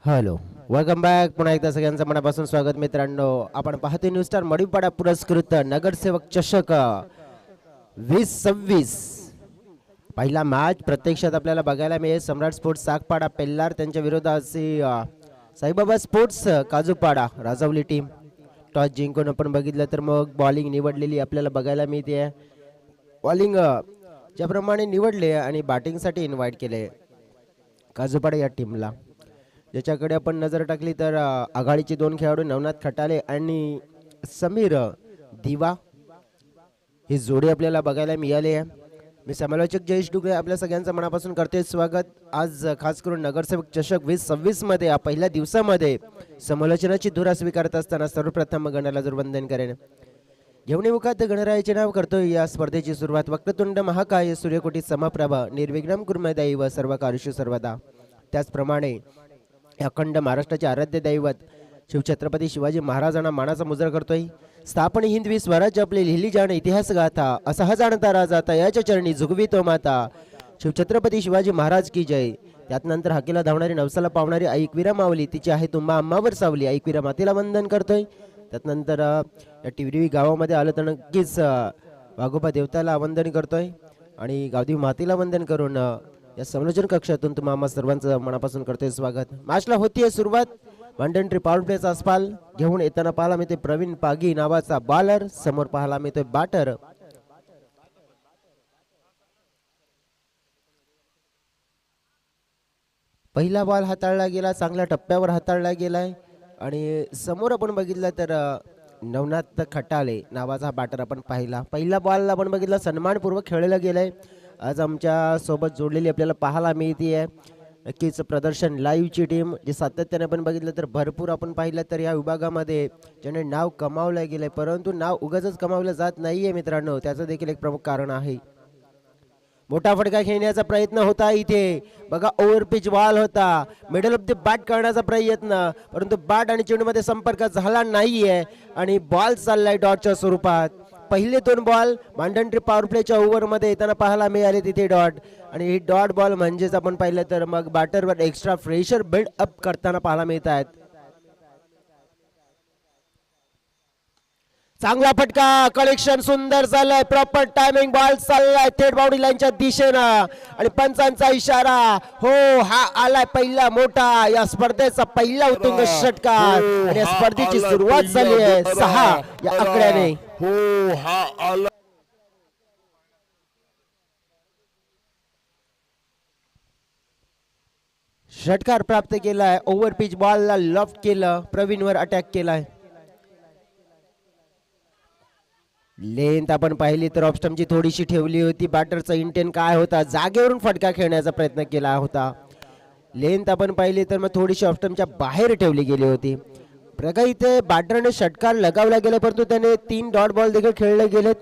Hello, welcome back. पुन्हा एकदा सगळ्यांचं मनापासून स्वागत मित्रांनो. आपण पाहतोय न्यू स्टार मडीपाडा पुरस्कृत नगरसेवक चषक 2026 पहिला मॅच प्रत्यक्षात आपल्याला बघायला मिळेल. सम्राट स्पोर्ट्स सागपाडा पेल्लार त्यांच्या विरोधाची Saibaba sports Kajupada Rajwali team. Toss जिंकून आपण बघितलं तर मग बॉलिंग निवडलेली आपल्याला बघायला मिळते. बॉलिंग ज्याप्रमाणे निवडले आणि बॅटिंगसाठी इन्व्हाइट केले काजूपाडा या टीमला. ज्याच्याकडे आपण नजर टाकली तर आघाडीचे दोन खेळाडू नवनाथ खटाले आणि समीर दिवा ही जोडी आपल्याला बघायला मिळाली आहे. मी समालोचक जयेश डुगरे आपल्या सगळ्यांचं मनापासून करते स्वागत. आज खास करून नगरसेवक चषक 2026 मध्ये या पहिल्या दिवसामध्ये समालोचनाची धुरा स्वीकारत असताना सर्वप्रथम गणाला जर वंदन करेन. घेऊन मुखात गणरायाचे नाव करतोय या स्पर्धेची सुरुवात. वक्रतुंड महाकाय सूर्यकोटी समप्रभ निर्विघ्नं कुर्मे दैव सर्व कार्येषु सर्वदा. त्याचप्रमाणे अखंड महाराष्ट्राचे आराध्य दैवत शिवछत्रपती शिवाजी महाराजांना मानाचा मुजरा करतोय. स्थापन हिंदवी स्वराज्य आपले लिहिली जाणे इतिहास गाथा असा हा जाणता राजा तयाच्या चरणी झुगवी तो माता. शिवछत्रपती शिवाजी महाराज की जय. त्यानंतर हाकेला धावणारी नवसाला पावणारी ऐकवीरा मावली तिची आहे तुम्हा अम्मावर सावली ऐकवीरा मातेला वंदन करतोय. त्यानंतर या टिवरी गावामध्ये आलं तर नक्कीच वाघोबा देवताला वंदन करतोय आणि गावदेवी मातेला वंदन करून या समालोचन कक्षातून तुम्हा आम्हा सर्वांचं मनापासून करतोय स्वागत. मॅचला होतीये सुरुवात. वनडंट्री पॉवर प्लेचा अस्पाल घेऊन येताना पाहायला मिळते प्रवीण पागी नावाचा बॉलर. समोर पाहायला मिळतोय बॅटर पहिला बॉल हाताळला गेला, चांगल्या टप्प्यावर हाताळला गेलाय. आणि समोर आपण बघितलं तर नवनाथ खटाले नावाचा बॅटर आपण पाहिला. पहिला बॉल आपण बघितला सन्मानपूर्वक खेळलं गेलंय. आज आमच्या सोबत जोडलेली आपल्याला पाहायला मिळते आहे. नक्कीच प्रदर्शन लाईव्हची टीम जे सातत्याने आपण बघितलं तर भरपूर आपण पाहिलं तर या विभागामध्ये ज्याने नाव कमावलं गेलंय, परंतु नाव उगाचच कमावलं जात नाहीये मित्रांनो. त्याचं देखील एक प्रमुख कारण आहे. मोठा फटका खेळण्याचा प्रयत्न होता इथे बघा. ओव्हर पिच बॉल होता, मिडल ऑफ द बॅट करण्याचा प्रयत्न, परंतु बॅट आणि चेंडूमध्ये संपर्क झाला नाहीये आणि बॉल चाललाय डॉटच्या स्वरूपात. पहिले दोन बॉल मांडंट्री पॉवर प्लेच्या ओव्हरमध्ये येताना पाहायला मिळाले तिथे डॉट. आणि ही डॉट बॉल म्हणजेच आपण पाहिलं तर मग बॅटरवर एक्स्ट्रा प्रेशर बिल्ड अप करताना पाहायला मिळत आहेत. चांगला फटका, कलेक्शन सुंदर झालंय, प्रॉपर टायमिंग, बॉल चाललाय थेट बाउंड्री लाईनच्या दिशेनं आणि पंचांचा इशारा. हो, हा आलाय पहिला मोठा या स्पर्धेचा पहिला उत्तुंग षटकार आणि या स्पर्धेची सुरुवात झाली आहे 6 या आकड्याने. हो, हा आला षटकार प्राप्त केलाय. ओव्हर पिच बॉलला लॉफ्ट केलं, प्रवीणवर अटॅक केलाय. लेंथ आपण पाहिली तर ऑफस्टमची थोडीशी ठेवली होती. बॅटरचा इंटेंट काय होता, जागेवरून फटका खेळण्याचा प्रयत्न केला होता. लेंथ आपण पाहिली तर मग थोडीशी ऑफस्टमच्या बाहेर ठेवली गेली होती. बघा इथे बॅटरने षटकार लगावला गेला, परंतु त्याने 3 डॉट बॉल देखील खेळले गेलेत.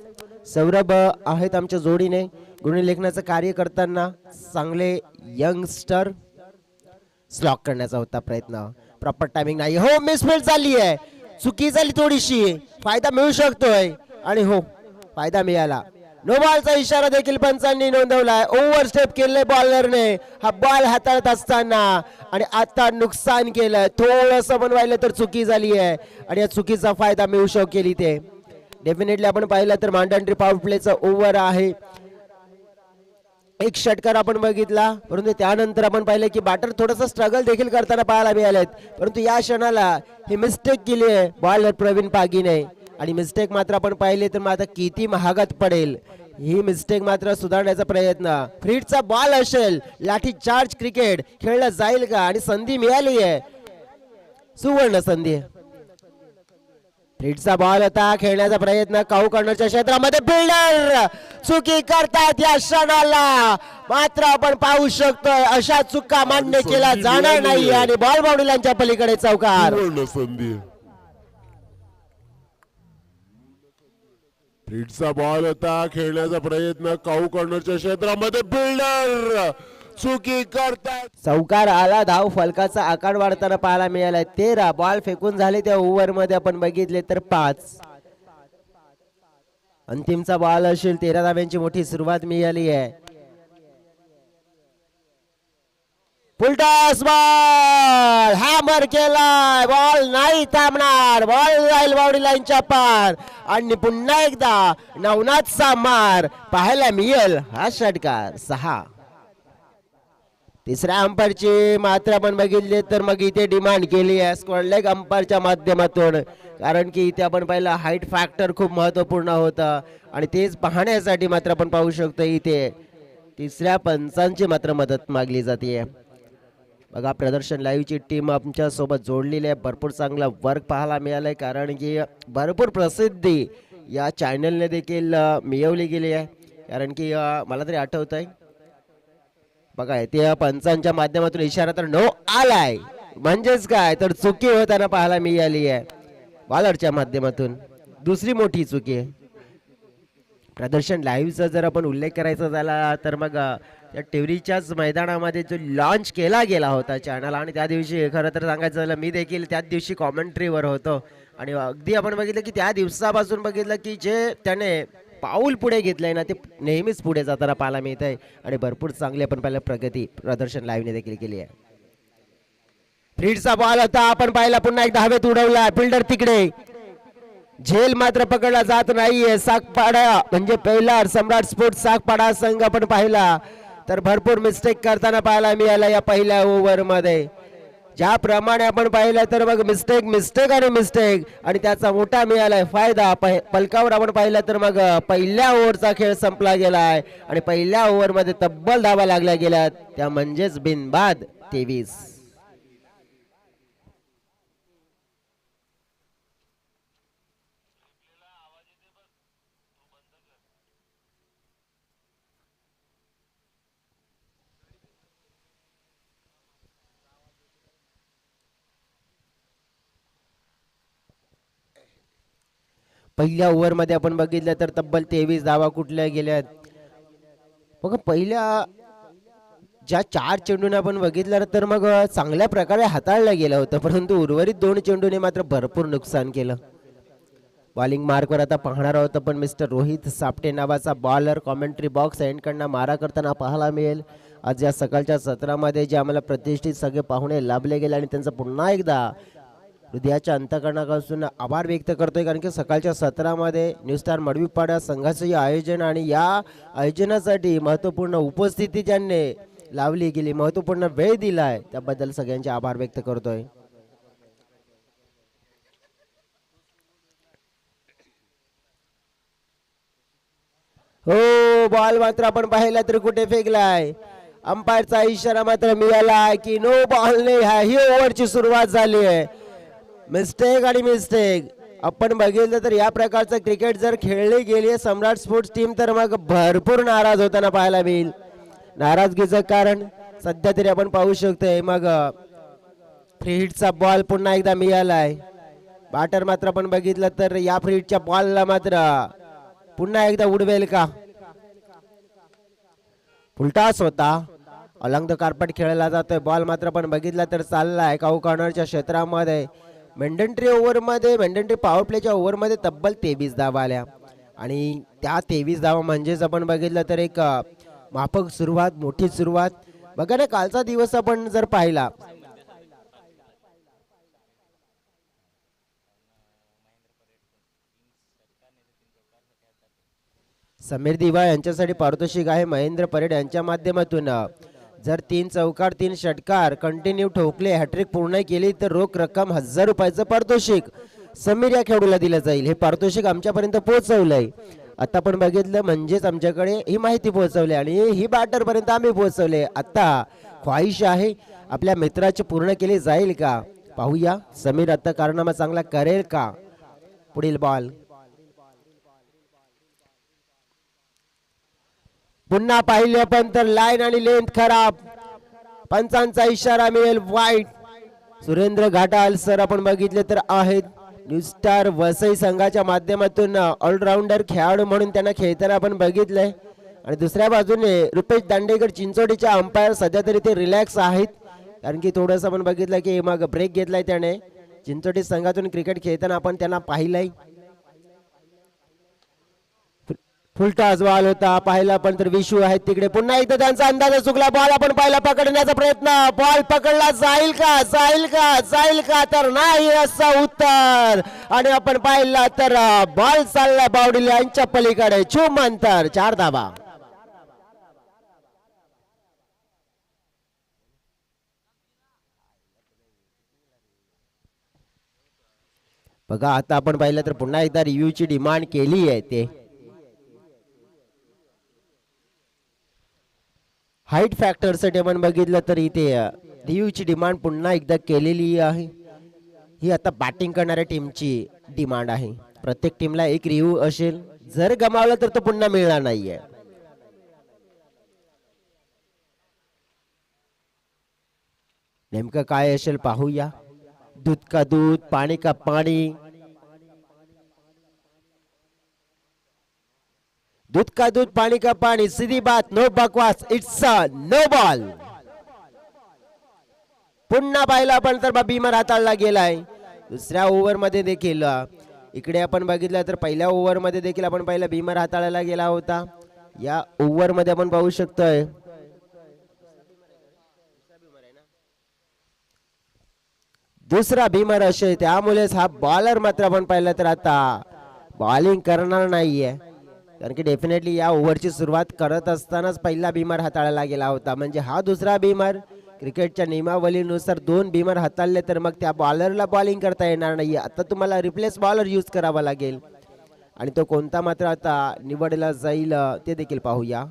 सौरभ आहेत आमच्या जोडीने गुणलेखनाचं कार्य करताना. चांगले यंगस्टर स्लॉक करण्याचा होता प्रयत्न, प्रॉपर टायमिंग नाही. हो, मिसफील्ड झाली आहे, चुकी झाली थोडीशी, फायदा मिळू शकतोय आणि हो फायदा मिळाला. नो बॉलचा इशारा देखील पंचांनी नोंदवलाय. ओव्हर स्टेप केले बॉलरने हा बॉल हाताळत असताना आणि आता नुकसान केलं. थोडंसं बनवायला तर चुकी झाली आहे आणि या चुकीचा फायदा मिळू शकेल इथे. डेफिनेटली आपण पाहिलं तर मांडंट्री पॉवर प्लेचा ओव्हर आहे. एक षटकार आपण बघितला, परंतु त्यानंतर आपण पाहिलं की बॅटर थोडंसं स्ट्रगल देखील करताना पाहायला मिळालेत. परंतु या क्षणाला ही मिस्टेक केली आहे बॉलर प्रवीण पागीने आणि मिस्टेक मात्र आपण पाहिले तर मग आता किती महागात पडेल. ही मिस्टेक मात्र सुधारण्याचा प्रयत्न. फ्रीडचा बॉल असेल, लाठी चार्ज क्रिकेट खेळला जाईल का आणि संधी मिळाली आहे, सुवर्ण संधी. फ्रीडचा बॉल होता, खेळण्याचा प्रयत्न काऊ कर्नरच्या क्षेत्रामध्ये बिल्डर चुकी करतात या क्षणाला. मात्र आपण पाहू शकतोय अशा चुका मान्य केला जाणार नाही आणि बॉल बाउंड्री लाईनच्या पलीकडे चौकार. संधी. फ्रीडचा बॉल होता, खेळण्याचा प्रयत्न काऊ कॉर्नरच्या क्षेत्रामध्ये बिल्डर चुकी करतात. चौकार आला. धाव फलकाचा आकार वाढताना पाहायला मिळालाय. 13 बॉल फेकून झाले त्या ओव्हर मध्ये आपण बघितले तर 5. अंतिमचा बॉल असेल. 13 धाव्यांची मोठी सुरुवात मिळाली आहे. फुलटॉस बॉल हॅमर केलाय, बॉल नाही थांबणार, बॉल जाईल बाउंड्री लाईनच्या पार आणि पुन्हा एकदा नवनाथचा मार पाहायला मिळेल. हा षटकार 6. तिसऱ्या अंपायरची मात्र आपण बघितली तर मग इथे डिमांड केली आहे स्क्वेअर लेग अंपायरच्या माध्यमातून, कारण की इथे आपण पाहिलं हाईट फॅक्टर खूप महत्वपूर्ण होतं आणि तेच पाहण्यासाठी मात्र आपण पाहू शकतो इथे तिसऱ्या पंचांची मात्र मदत मागली जाते. बघा प्रदर्शन लाईव्हची टीम आमच्या सोबत जोडलेली आहे. भरपूर चांगला वर्क पाहायला मिळालंय, कारण की भरपूर प्रसिद्धी या चॅनलने देखील मिळवली गेली आहे. कारण की मला तरी आठवत आहे बघा ते पंचांच्या माध्यमातून इशारा तर नो आलाय, म्हणजेच काय तर चुकी होताना पाहायला मिळाली आहे बॉलरच्या माध्यमातून. दुसरी मोठी चुकी आहे. प्रदर्शन लाईव्हचा जर आपण उल्लेख करायचा झाला तर मग या टिवरीच्याच मैदानामध्ये जो लॉन्च केला गेला होता चॅनल, आणि त्या दिवशी खरं तर सांगायचं झालं मी देखील त्याच दिवशी कॉमेंट्रीवर होतो आणि अगदी आपण बघितलं की त्या दिवसापासून बघितलं की जे त्याने पाऊल पुढे घेतलंय ना ते नेहमीच पुढे जाताना पाहायला मिळत आहे आणि भरपूर चांगली आपण पाहिलं प्रगती प्रदर्शन लाईव्हने देखील केली आहे. फ्रीडचा बॉल होता आपण पाहिला, पुन्हा एकदा हवेत उडवला, फिल्डर तिकडे, झेल मात्र पकडला जात नाहीये. सागपाडा म्हणजे पहिला सम्राट स्पोर्ट्स सागपाडा संघ आपण पाहिला तर भरपूर मिस्टेक करताना पाहायला मिळाला या पहिल्या ओव्हर मध्ये. ज्याप्रमाणे आपण पाहिलं तर मग मिस्टेक मिस्टेक आणि मिस्टेक आणि त्याचा मोठा मिळालाय फायदा. पलकावर आपण पाहिलं तर मग पहिल्या ओव्हरचा खेळ संपला गेलाय आणि पहिल्या ओव्हर मध्ये तब्बल धावा लागल्या गेल्यात, त्या म्हणजेच बिनबाद 23. पहिल्या ओव्हर मध्ये आपण बघितलं तर तब्बल 23 धावा कुठल्या गेल्यात. बघा पहिल्या ज्या 4 चेंडूने आपण बघितलं तर मग चांगल्या प्रकारे हाताळलं गेलं होतं, परंतु उर्वरित 2 चेंडूने मात्र भरपूर नुकसान केलं. बॉलिंग मार्कवर आता पाहणार आहोत पण मिस्टर रोहित सापटे नावाचा बॉलर कॉमेंट्री बॉक्स एंडकडनं मारा करताना पाहायला मिळेल. आज या सकाळच्या सत्रामध्ये जे आम्हाला प्रतिष्ठित सगळे पाहुणे लाभले गेले आणि त्यांचं पुन्हा एकदा हृदयाच्या अंतकरणापासून आभार व्यक्त करतोय, कारण की सकाळच्या सत्रामध्ये न्यू स्टार मडवीपाडा संघाचं आयोजन आणि या आयोजनासाठी महत्त्वपूर्ण उपस्थिती ज्यांनी लावली गेली, महत्त्वपूर्ण वेळ दिलाय त्याबद्दल सगळ्यांचे आभार व्यक्त करतोय. हो बॉल मात्र आपण पाहिला तर कुठे फेकलाय, अंपायरचा इशारा मात्र मिळाला की नो बॉलने ही ओव्हरची सुरुवात झाली आहे. मिस्टेक आणि मिस्टेक आपण बघितलं तर या प्रकारचं क्रिकेट जर खेळली गेली आहे सम्राट स्पोर्ट्स टीम तर मग भरपूर नाराज होताना पाहायला मिळेल. नाराजगीचं कारण सध्या तरी आपण पाहू शकतोय. मग फ्री हिटचा बॉल पुन्हा एकदा मिळालाय. बॅटर मात्र आपण बघितलं तर या फ्री हिटच्या बॉलला मात्र पुन्हा एकदा उडवेल का. फुलटॉस होता, अलॉंग द कार्पेट खेळला जातोय. बॉल मात्र आपण बघितला तर चाललाय काऊ कॉर्नरच्या क्षेत्रामध्ये. मेंढंट्री ओव्हरमध्ये मेंढंट्री पॉवर प्लेच्या ओव्हरमध्ये तब्बल 23 धावा आल्या आणि त्या 23 धावा म्हणजेच आपण बघितलं तर एक माफक सुरुवात, मोठी सुरुवात. बघा ना कालचा दिवस आपण जर पाहिला समीर दिवा यांच्यासाठी पारितोषिक आहे महेंद्र परेड यांच्या माध्यमातून. जर 3 चौकार 3 षटकार कंटिन्यू ठोकले, हॅट्रिक पूर्ण केली तर रोख रक्कम 1000 रुपयाचं पारितोषिक समीर या खेळाडूला दिलं जाईल. हे पारितोषिक आमच्यापर्यंत पोहोचवलंय आता आपण बघितलं, म्हणजेच आमच्याकडे ही माहिती पोहोचवली आणि ही बॅटर पर्यंत आम्ही पोहोचवले. आता ख्वाहिश आहे आपल्या मित्राची पूर्ण केली जाईल का, पाहूया समीर आता कारनामा चांगला करेल का. पुढील बॉल पुन्हा पाहिले पण तर लाईन आणि लेंथ खराब, पंचांचा इशारा मिळेल वाईट. सुरेंद्र घाटाल सर आपण बघितले तर आहेत न्यू स्टार वसई संघाच्या माध्यमातून ऑलराऊंडर खेळाडू म्हणून त्यांना खेळताना आपण बघितलंय. आणि दुसऱ्या बाजूने रुपेश दांडेकर चिंचोडीच्या अंपायर सध्या तरी ते रिलॅक्स आहेत, कारण की थोडंसं आपण बघितलं की मग ब्रेक घेतलाय त्याने. चिंचोडी संघातून क्रिकेट खेळताना आपण त्यांना पाहिलंय. फुलटाच बॉल होता पाहिला, पण तर विशू आहेत तिकडे. पुन्हा एकदा त्यांचा अंदाज चुकला. बॉल आपण पाहिला पकडण्याचा प्रयत्न. बॉल पकडला जाईल का जाईल का जाईल का, तर नाही असं उत्तर. आणि आपण पाहिला तर बॉल चालला बाउंड्री लाईनच्या पलीकडे. चुमंतर 4 धावा. बघा आता आपण पाहिलं तर पुन्हा एकदा रिव्ह्यूची डिमांड केली आहे. ते हाईट फॅक्टरसाठी आपण बघितलं तर इथे रिव्ह्यूची डिमांड पुन्हा एकदा केलेली आहे. ही आता बॅटिंग करणाऱ्या टीमची डिमांड आहे. प्रत्येक टीमला एक रिव्ह्यू असेल. जर गमावलं तर तो पुन्हा मिळणार नाहीये. नेमकं काय असेल पाहूया. दूध का दूध, पाणी का पाणी. दूध का दूध, पाणी का पाणी. सीधी बात, नो बकवास. It's a no ball. पुन्हा पाहिला आपण तर भीमर हाताळला गेलाय. दुसऱ्या ओव्हर मध्ये देखील इकडे आपण बघितलं तर पहिल्या ओव्हर मध्ये देखील आपण पाहिलं भीमर हाताळायला गेला होता. या ओव्हर मध्ये आपण पाहू शकतोय दुसरा भीमर असे. त्यामुळेच हा बॉलर मात्र आपण पाहिलं तर आता बॉलिंग करणार नाहीये. कारण की डेफिनेटली या ओव्हरची सुरुवात करत असतानाच पहिला भीमर हाताळायला गेला होता. म्हणजे हा दुसरा भीमर. क्रिकेटच्या नियमावलीनुसार 2 भीमर हाताळले तर मग त्या बॉलरला बॉलिंग करता येणार नाही. आता तुम्हाला रिप्लेस बॉलर यूज करावा लागेल. आणि तो कोणता मात्र आता निवडला जाईल ते देखील पाहूया.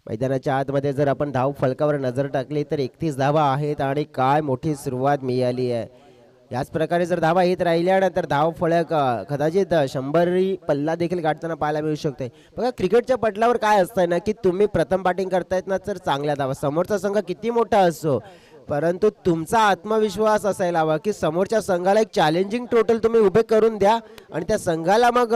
मैदानाच्या आतमध्ये जर आपण धाव फलकावर नजर टाकली तर 31 धावा आहेत. आणि काय मोठी सुरुवात मिळाली आहे. याच प्रकारे जर धावा येत राहिल्यानंतर धाव फलक कदाचित 100 पल्ला देखील गाठताना पाहायला मिळू शकते. बघा क्रिकेटच्या पटलावर काय असतं ना की तुम्ही प्रथम बॅटिंग करतायत ना तर चांगल्या धावा. समोरचा संघ किती मोठा असो, परंतु तुमचा आत्मविश्वास असायला हवा की समोरच्या संघाला एक चॅलेंजिंग टोटल तुम्ही उभे करून द्या आणि त्या संघाला मग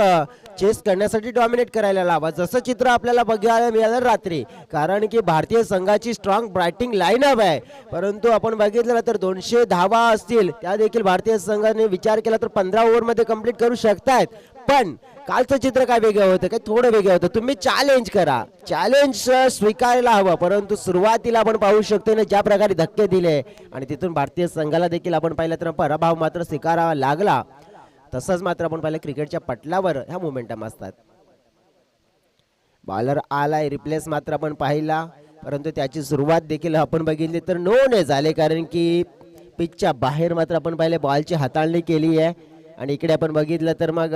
चेस करण्यासाठी डॉमिनेट करायला लावा. जसं चित्र आपल्याला बघायला मिळालं रात्री. कारण की भारतीय संघाची स्ट्रॉंग बॅटिंग लाईनअप आहे, परंतु आपण बघितलं तर 200 धावा असतील त्या देखील भारतीय संघाने विचार केला तर 15 ओव्हर मध्ये कंप्लीट करू शकतायत. पण कालचं चित्र काय वेगळं होतं, काय थोडं वेगळं होतं. तुम्ही चॅलेंज करा, चॅलेंज स्वीकारायला हवं. परंतु सुरुवातीला आपण पाहू शकतो ना ज्या प्रकारे धक्के दिले आणि तिथून भारतीय संघाला देखील आपण पाहिलं तर पराभव मात्र स्वीकारावा लागला. तसंच मात्र आपण पाहिलं क्रिकेटच्या पटलावर ह्या मोमेंटम असतात. बॉलर आलाय, रिप्लेस मात्र आपण पाहिला, परंतु त्याची सुरुवात देखील आपण बघितली तर नो ने झाले. कारण की पिचच्या बाहेर मात्र आपण पाहिले बॉलची हाताळणी केली आहे. आणि इकडे आपण बघितलं तर मग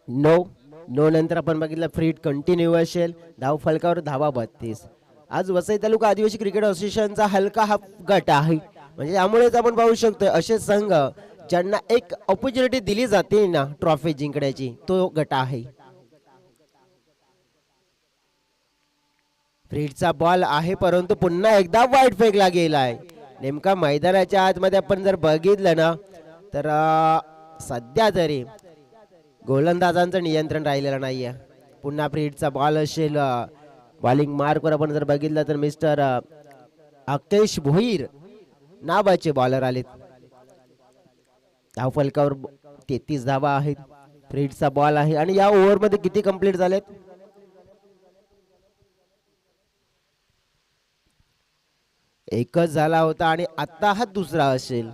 नो नंतर आपण बघितलं फ्री हिट कंटिन्यू असेल. धाव फलकावर धावा 32. आज वसई तालुका आदिवासी क्रिकेट असोसिएशनचा हलका हा गट आहे. म्हणजे यामुळेच आपण पाहू शकतो असे संघ ज्यांना एक ऑपॉर्च्युनिटी दिली जाते ना ट्रॉफी जिंकण्याची, तो गट आहे. फ्रीडचा बॉल आहे, परंतु पुन्हा एकदा वाईट फेकला गेलाय. नेमका मैदानाच्या आतमध्ये आपण जर बघितलं ना तर सध्या तरी गोलंदाजांचं नियंत्रण राहिलेलं नाहीये. पुन्हा फ्रीडचा बॉल असेल. बॉलिंग मार्कवर आपण जर बघितलं तर मिस्टर अकेश भोईर नावाचे बॉलर आलेत. धाव फलकावर 33 धावा आहेत. फ्रीडचा बॉल आहे आणि या ओव्हर मध्ये किती कंप्लीट झालेत? एकच झाला होता आणि आता हा दुसरा असेल,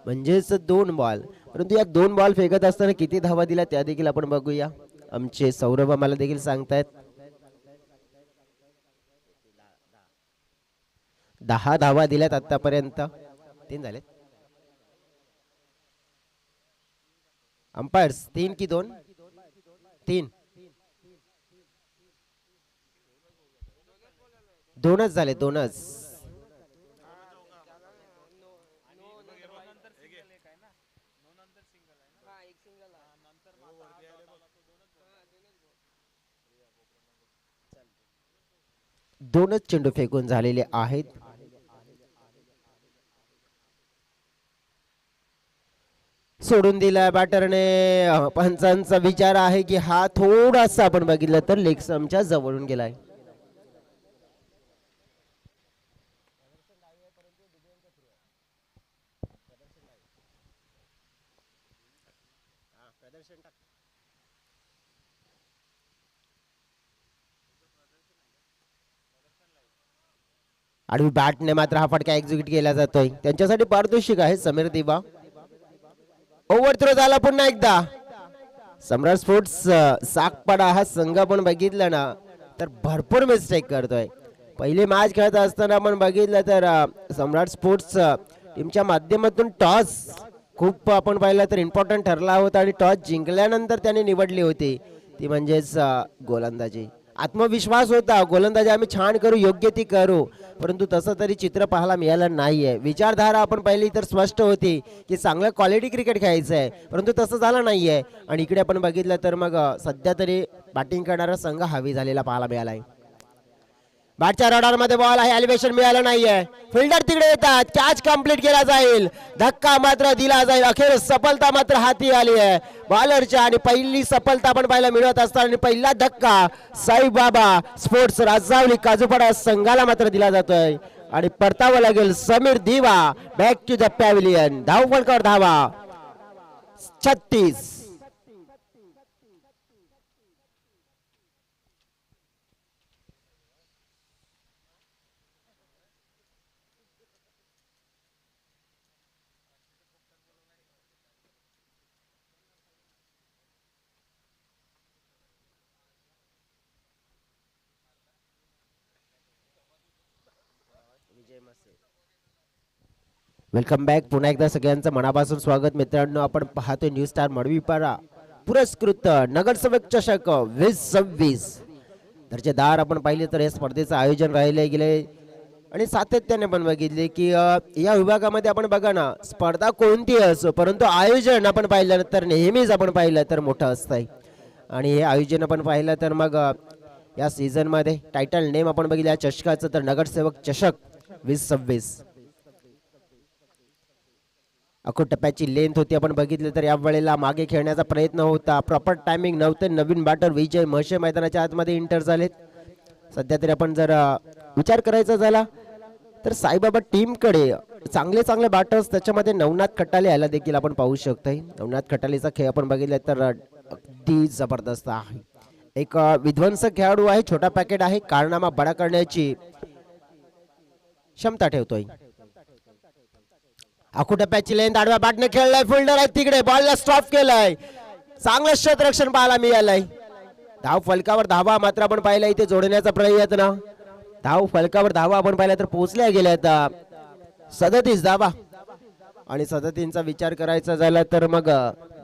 म्हणजेच 2 बॉल. परंतु या 2 बॉल फेकत असताना किती धावा दिल्या त्या देखील आपण बघूया. आमचे सौरभ आम्हाला देखील सांगतायत 10 धावा दिल्यात आतापर्यंत. 3 झालेत. अंपायर्स 3 की 2? 3. 2च झाले, 2च. दोनच चेंडू फेकून झालेले आहेत. सोडून दिला बॅटरने. पंचांचा विचार आहे की हा थोडासा आपण बघितलं तर लेग स्टंपच्या जवळून गेलाय. आडवी बॅटने मात्र हा फटका एक्झिक्यूट केला जातोय. त्यांच्यासाठी पारितोषिक आहे समीर दिवा. ओव्हर थ्रो झाला पुन्हा एकदा. सम्राट स्पोर्ट्स सागपाडा हा संघ आपण बघितलं ना तर भरपूर मिस्टेक करतोय. पहिली मॅच खेळत असताना आपण बघितलं तर सम्राट स्पोर्ट्स टीमच्या माध्यमातून टॉस खूप आपण पाहिलं तर इम्पॉर्टंट ठरला होता आणि टॉस जिंकल्यानंतर त्याने निवडली होती ती म्हणजेच गोलंदाजी. आत्मविश्वास होता गोलंदाजी आम्ही छान करू, योग्य ती करू, परंतु तसं तरी चित्र पाहायला मिळालं नाहीये. विचारधारा आपण पहिली तर स्पष्ट होती की चांगलं क्वालिटी क्रिकेट खेळायचं आहे, परंतु तसं झालं नाहीये. आणि इकडे आपण बघितलं तर मग सध्या तरी बॅटिंग करणारा संघ हवी झालेला पाहायला मिळालाय. बॅटच्या रडार मध्ये बॉल आहे, एलिव्हेशन मिळालं नाहीये. फिल्डर तिकडे येतात, कॅच कंप्लीट केला जाईल, धक्का मात्र दिला जाईल. अखेर सफलता मात्र हाती आली आहे बॉलरच्या आणि पहिली सफलता आपण पाहायला मिळत असताना आणि पहिला धक्का साईबाबा स्पोर्ट्स राजावली काजूपाडा संघाला मात्र दिला जातोय आणि परतावं लागेल समीर दिवा बॅक टू द पॅव्हिलियन. धावफलकावर धावा 36. Welcome back. पुन्हा एकदा सगळ्यांचं मनापासून स्वागत. मित्रांनो, आपण पाहतोय न्यू स्टार मडवीपाडा पुरस्कृत नगरसेवक चषक 2026 दर्जेदार आपण पाहिले तर या स्पर्धेचं आयोजन राहिले गेले आणि सातत्याने पण बघितले की या विभागामध्ये आपण बघा ना स्पर्धा कोणती असो परंतु आयोजन आपण पाहिलं तर नेहमीच आपण पाहिलं तर मोठं असतंय. आणि हे आयोजन आपण पाहिलं तर मग या सीझनमध्ये टायटल नेम आपण बघितलं या चषकाचं तर नगरसेवक चषक 2026. अखो टप्प्याची लेंथ होती आपण बघितलं तर या वेळेला मागे खेळण्याचा प्रयत्न होता, प्रॉपर टायमिंग नव्हतं. नवीन बॅटर विजय म्हशे मैदानाच्या आतमध्ये इंटर झालेत. सध्या तरी आपण जर विचार करायचा झाला तर साईबाबा टीमकडे चांगले चांगले बॅटर्स त्याच्यामध्ये नवनाथ खटाले याला देखील आपण पाहू शकतोय. नवनाथ खटालेचा खेळ आपण बघितला तर अगदी जबरदस्त आहे. एक विध्वंसक खेळाडू आहे, छोटा पॅकेट आहे, कारनामा बडा करण्याची क्षमता ठेवतोय. अकुट पॅच लेंथ आडव्या बॅटने खेळलाय, फिल्डर आहे तिकडे, बॉलला स्टॉप केलाय, चांगलं क्षेत्ररक्षण पाहायला मिळालंय. धाव फलकावर धावा मात्र आपण पाहिला इथे जोडण्याचा प्रयत्न. धाव फलकावर धावा आपण पाहिला तर पोहोचल्या गेल्यात 37 धावा. आणि 37चा विचार करायचा झाला तर मग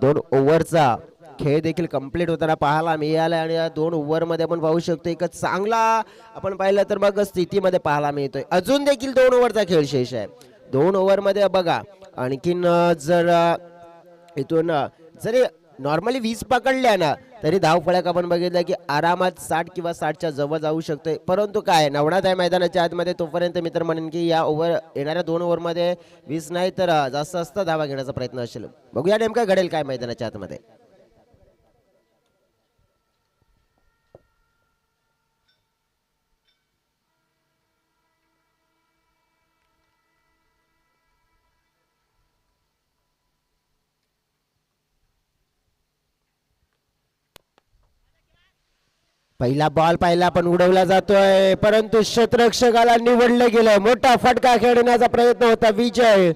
2 ओव्हरचा खेळ देखील कंप्लीट होताना पाहायला मिळाला. आणि या 2 ओव्हर मध्ये आपण पाहू शकतो एक चांगला आपण पाहिलं तर मग स्थितीमध्ये पाहायला मिळतोय. अजून देखील 2 ओव्हरचा खेळ शेष आहे. 2 ओव्हर मध्ये बघा आणखीन जर इथून जरी नॉर्मली 20 पकडल्या ना तरी धाव फलक आपण बघितलं की आरामात 60 किंवा 60च्या जवळ जाऊ शकतोय. परंतु काय नवनाथ आहे मैदानाच्या आतमध्ये तोपर्यंत मित्र म्हणेन की या ओव्हर येणाऱ्या 2 ओव्हर मध्ये 20 नाही तर जास्त धावा घेण्याचा प्रयत्न असेल. बघूया नेमका घडेल काय मैदानाच्या आतमध्ये. पहिला बॉल पाहिला पण उडवला जातोय परंतु क्षेत्ररक्षकाला निवडलं गेलं. मोठा फटका खेळण्याचा प्रयत्न होता विजय.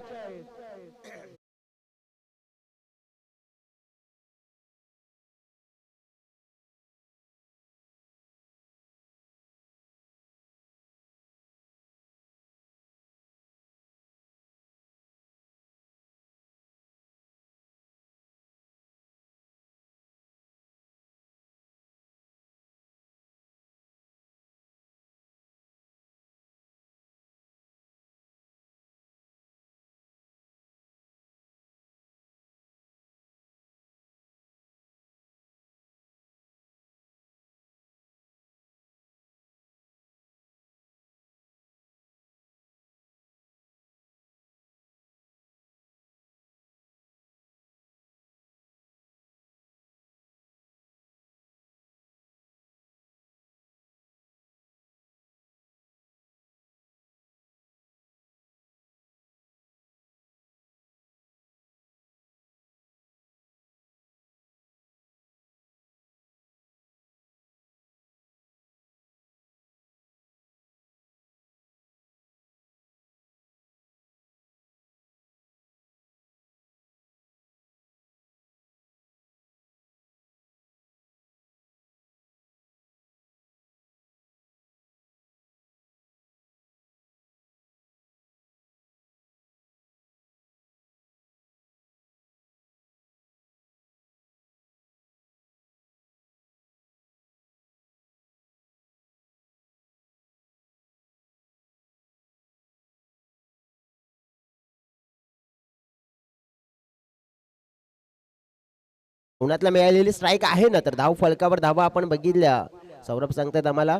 उन्हातला मिळालेली स्ट्राईक आहे ना, तर धाव फलकावर धावा आपण बघितल्या. सौरभ सांगतात आम्हाला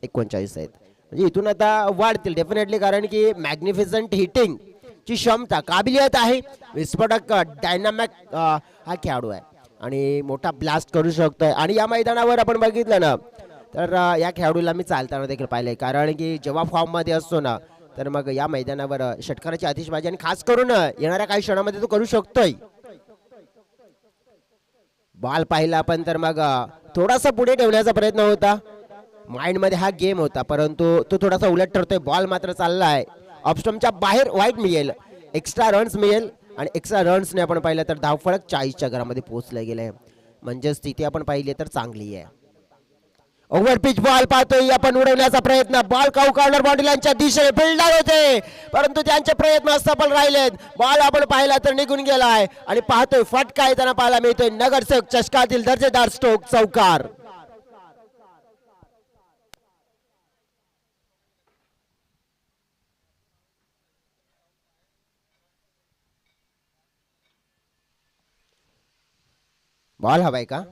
39 आहेत. म्हणजे इथून आता वाढतील डेफिनेटली, कारण की मॅग्निफिसंट हिटिंग ची क्षमता काबिलियत आहे. विस्फोटक डायनामिक हा खेळाडू आहे आणि मोठा ब्लास्ट करू शकतोय. आणि या मैदानावर आपण बघितलं ना, तर या खेळाडूला मी चालताना देखील पाहिलंय, कारण की जेव्हा फॉर्म मध्ये असतो ना, तर मग या मैदानावर षटकाराची आतिषबाजी आणि खास करून येणाऱ्या काही क्षणामध्ये तो करू शकतोय. बॉल पाहिला आपण तर मग थोडासा पुढे ठेवण्याचा प्रयत्न होता. माइंड मध्ये हा गेम होता, परंतु तो थोडासा उलट ठरतोय. बॉल मात्र चाललाय ऑफस्टंपच्या बाहेर. वाईट मिळेल, एक्स्ट्रा रन्स मिळेल आणि एक्स्ट्रा रन्सने आपण पाहिलं तर धावफलक 40च्या घरामध्ये पोहोचलं गेलंय. म्हणजे स्थिती आपण पाहिली तर चांगली आहे. ओव्हर पिच बॉल पाहतोय आपण उडवण्याचा प्रयत्न. बॉल काऊ कॉर्नर बाउंड्री लाईनच्या दिशेने फिल्डर होते, परंतु त्यांचे प्रयत्न असफल राहिलेत. बॉल आपण पाहिला तर निघून गेलाय आणि पाहतोय फटका येताना पाहायला मिळतोय. नगरसेवक चषकातील दर्जेदार स्ट्रोक चौकार. बॉल हवाय का?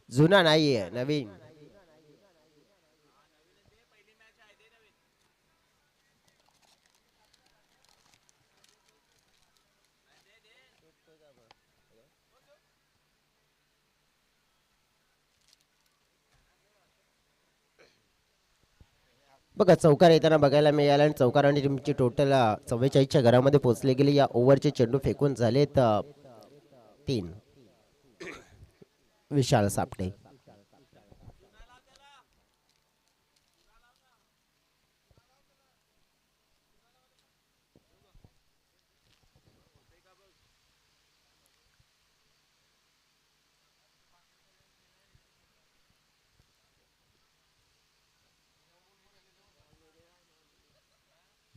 जुना नाहीये, नवीन. बघा चौकार येताना बघायला मिळाला आणि चौकार आणि टीमची टोटल 44च्या घरामध्ये पोहोचले गेले. या ओव्हरचे चेंडू फेकून झालेत 3. विशाल सापटे.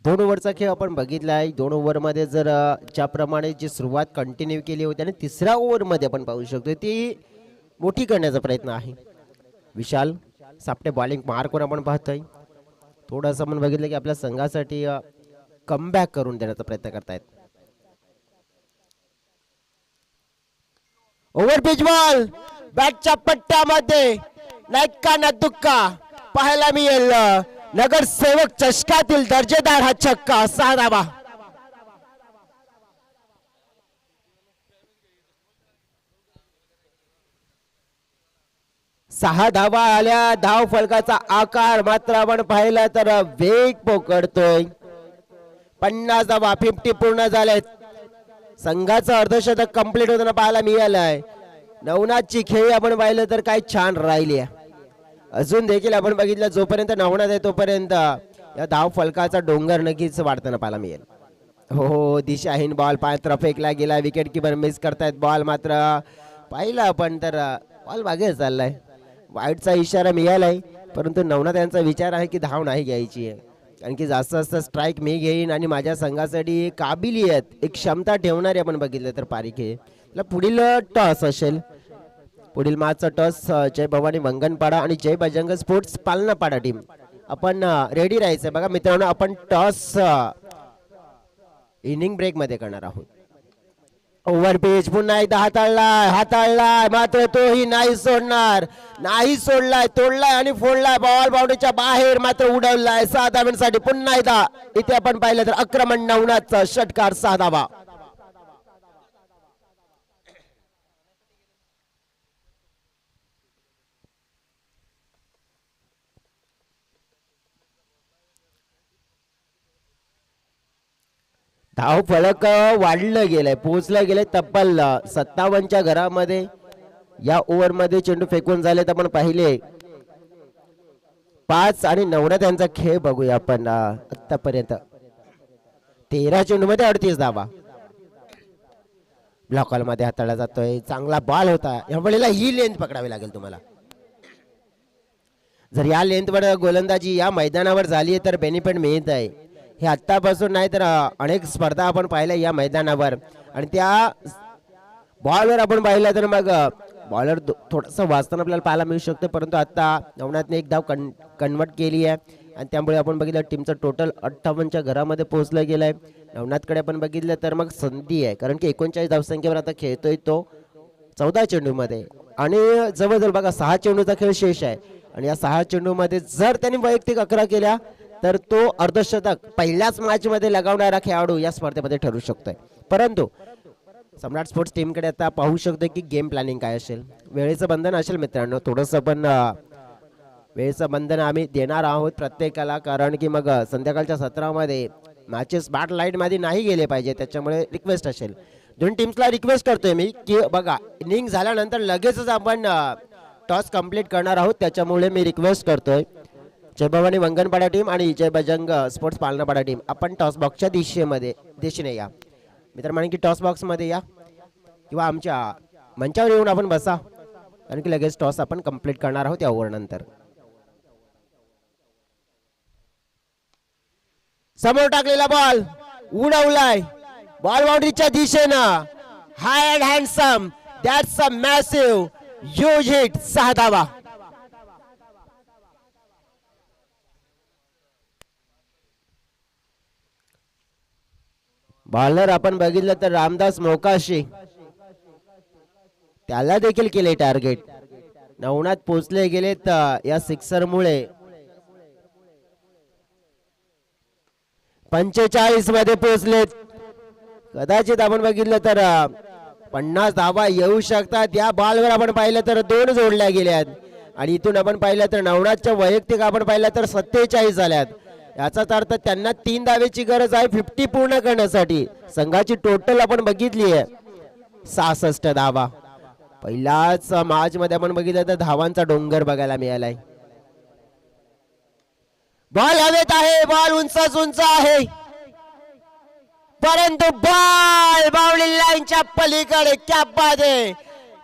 दोन ओव्हरचा खेळ आपण बघितला आहे. 2 ओव्हरमध्ये जर ज्याप्रमाणे जी सुरुवात कंटिन्यू केली होती आणि तिसऱ्या ओव्हरमध्ये आपण पाहू शकतो ती मोठी करण्याचा प्रयत्न आहे. विशाल सापटे बॉलिंग मार करून आपण पाहतोय. थोडंसं आपण बघितलं की आपल्या संघासाठी कमबॅक करून देण्याचा प्रयत्न करतायत. ओव्हर पिच बॉल बॅटच्या पट्ट्यामध्ये नायका ना दुक्का पाहायला मिळेल. नगरसेवक चषकातील दर्जेदार हा छक्का. 6 धावा. सहा धावा आल्या. धाव फलकाचा आकार मात्र आपण पाहिला तर वेग पकडतोय. 50 धावा 50 पूर्ण झालेत. संघाचं अर्धशतक कंप्लीट होताना पाहायला मिळालंय. नवनाथची खेळी आपण पाहिलं तर काय छान राहिली आहे. अजून देखील आपण बघितलं जोपर्यंत नवनाथ आहे तोपर्यंत या धाव फलकाचा डोंगर नक्कीच वाढताना पाहायला मिळेल. हो दिशाहीन बॉल पात्र फेकला गेला. विकेट किपर मिस करतायत. बॉल मात्र पाहिला आपण तर बॉल मागे चाललाय. वाईटचा इशारा मिळालाय, परंतु नवनाथ यांचा विचार आहे की धाव नाही घ्यायची आहे, कारण की जास्त जास्त स्ट्राईक मी घेईन आणि माझ्या संघासाठी एक काबिलियत एक क्षमता ठेवणारी आपण बघितलं तर पारिखे पुढील टॉस असेल. पुढील मॅचचा टॉस जय भवानी वंगणपाडा आणि जय बजरंग स्पोर्ट्स पालनापाडा टीम आपण रेडी राहायचं. बघा मित्रांनो आपण टॉस इनिंग ब्रेक मध्ये करणार आहोत. ओव्हर पिच पुन्हा एकदा हाताळलाय मात्र तोही नाही सोडणार. नाही सोडलाय, तोडलाय आणि फोडलाय. बॉल बाउंड्रीच्या बाहेर मात्र उडवलाय. 6 धावांसाठी पुन्हा एकदा इथे आपण पाहिलं तर आक्रमण नवनाथचा षटकार. 6 धावा. धाव फलक वाढलं गेलंय, पोहोचलं गेलंय तब्बल 57च्या घरामध्ये. या ओव्हर मध्ये चेंडू फेकून झालेत आपण पाहिले 5 आणि नवनाथ यांचा खेळ बघूया आपण. आतापर्यंत 13 चेंडू मध्ये 38 धावा. ब्लॉक हॉल मध्ये हाताळला जातोय. चांगला बॉल होता. या वेळेला ही लेंथ पकडावी लागेल तुम्हाला. जर या लेंथवर गोलंदाजी या मैदानावर झाली आहे तर बेनिफिट मिळत आहे. हे आत्तापासून नाही तर अनेक स्पर्धा आपण पाहिल्या या मैदानावर आणि त्या बॉलवर आपण पाहिलं तर मग बॉलर थोडंसं वाचताना आपल्याला पाहायला मिळू शकतं. परंतु आता नवनाथने एक धाव कन्वर्ट केली आहे आणि त्यामुळे आपण बघितलं टीमचं टोटल 58च्या घरामध्ये पोहोचलं गेलं आहे. नवनाथकडे आपण बघितलं तर मग संधी आहे, कारण की 39 धावसंख्येवर आता खेळतोय तो 14 चेंडूमध्ये आणि जवळजवळ बघा 6 चेंडूचा खेळ शेष आहे आणि या 6 चेंडूमध्ये जर त्यांनी वैयक्तिक 11 केल्या तर तो अर्धशतक पहिल्याच मॅचमध्ये लगावणारा खेळाडू या स्पर्धेमध्ये ठरू शकतोय. परंतु सम्राट स्पोर्ट्स टीमकडे आता पाहू शकतो की गेम प्लॅनिंग काय असेल. वेळेचं बंधन असेल मित्रांनो, थोडंसं पण वेळेचं बंधन आम्ही देणार आहोत प्रत्येकाला, कारण की मग संध्याकाळच्या सत्रामध्ये मॅचेस बॅट लाईटमध्ये नाही गेले पाहिजे, त्याच्यामुळे रिक्वेस्ट असेल. दोन टीम्सला रिक्वेस्ट करतोय मी की बघा इनिंग झाल्यानंतर लगेचच आपण टॉस कंप्लीट करणार आहोत, त्याच्यामुळे मी रिक्वेस्ट करतोय जय भवानी वंगणपाडा टीम आणि जय बजरंग स्पोर्ट्स पालनापाडा टीम आपण टॉस बॉक्सच्या दिशेने या. मित्र म्हणे की टॉस बॉक्समध्ये या किंवा आमच्या मंचावर येऊन आपण बसा, कारण की लगेच टॉस आपण कंप्लीट करणार आहोत या ओव्हर नंतर. समोर टाकलेला बॉल उडवलाय, बॉल बाउंड्रीच्या दिशेनं, high and handsome, that's a massive huge hit, 6 धावा. बॉलर आपण बघितलं तर रामदास मोकाशी, त्याला देखील केले टार्गेट. नवनाथ पोचले गेलेत या सिक्सर मुळे. 45 मध्ये पोहोचलेत. कदाचित आपण बघितलं तर 50 धावा येऊ शकतात. या बॉलवर आपण पाहिलं तर 2 जोडल्या गेल्यात आणि इथून आपण पाहिलं तर नवनाथच्या वैयक्तिक आपण पाहिलं तर 47 झाल्यात. याचाच अर्थ त्यांना 3 धावेची गरज आहे 50 पूर्ण करण्यासाठी. संघाची टोटल आपण बघितली आहे 66 धावा. पहिल्याच मॅच मध्ये आपण बघितलं तर धावांचा डोंगर बघायला मिळालाय. बॉल हवेत आहे, बॉल उंचच उंच आहे, परंतु बॉल बाउंड्री लाईनच्या पलीकडे. क्या बात है,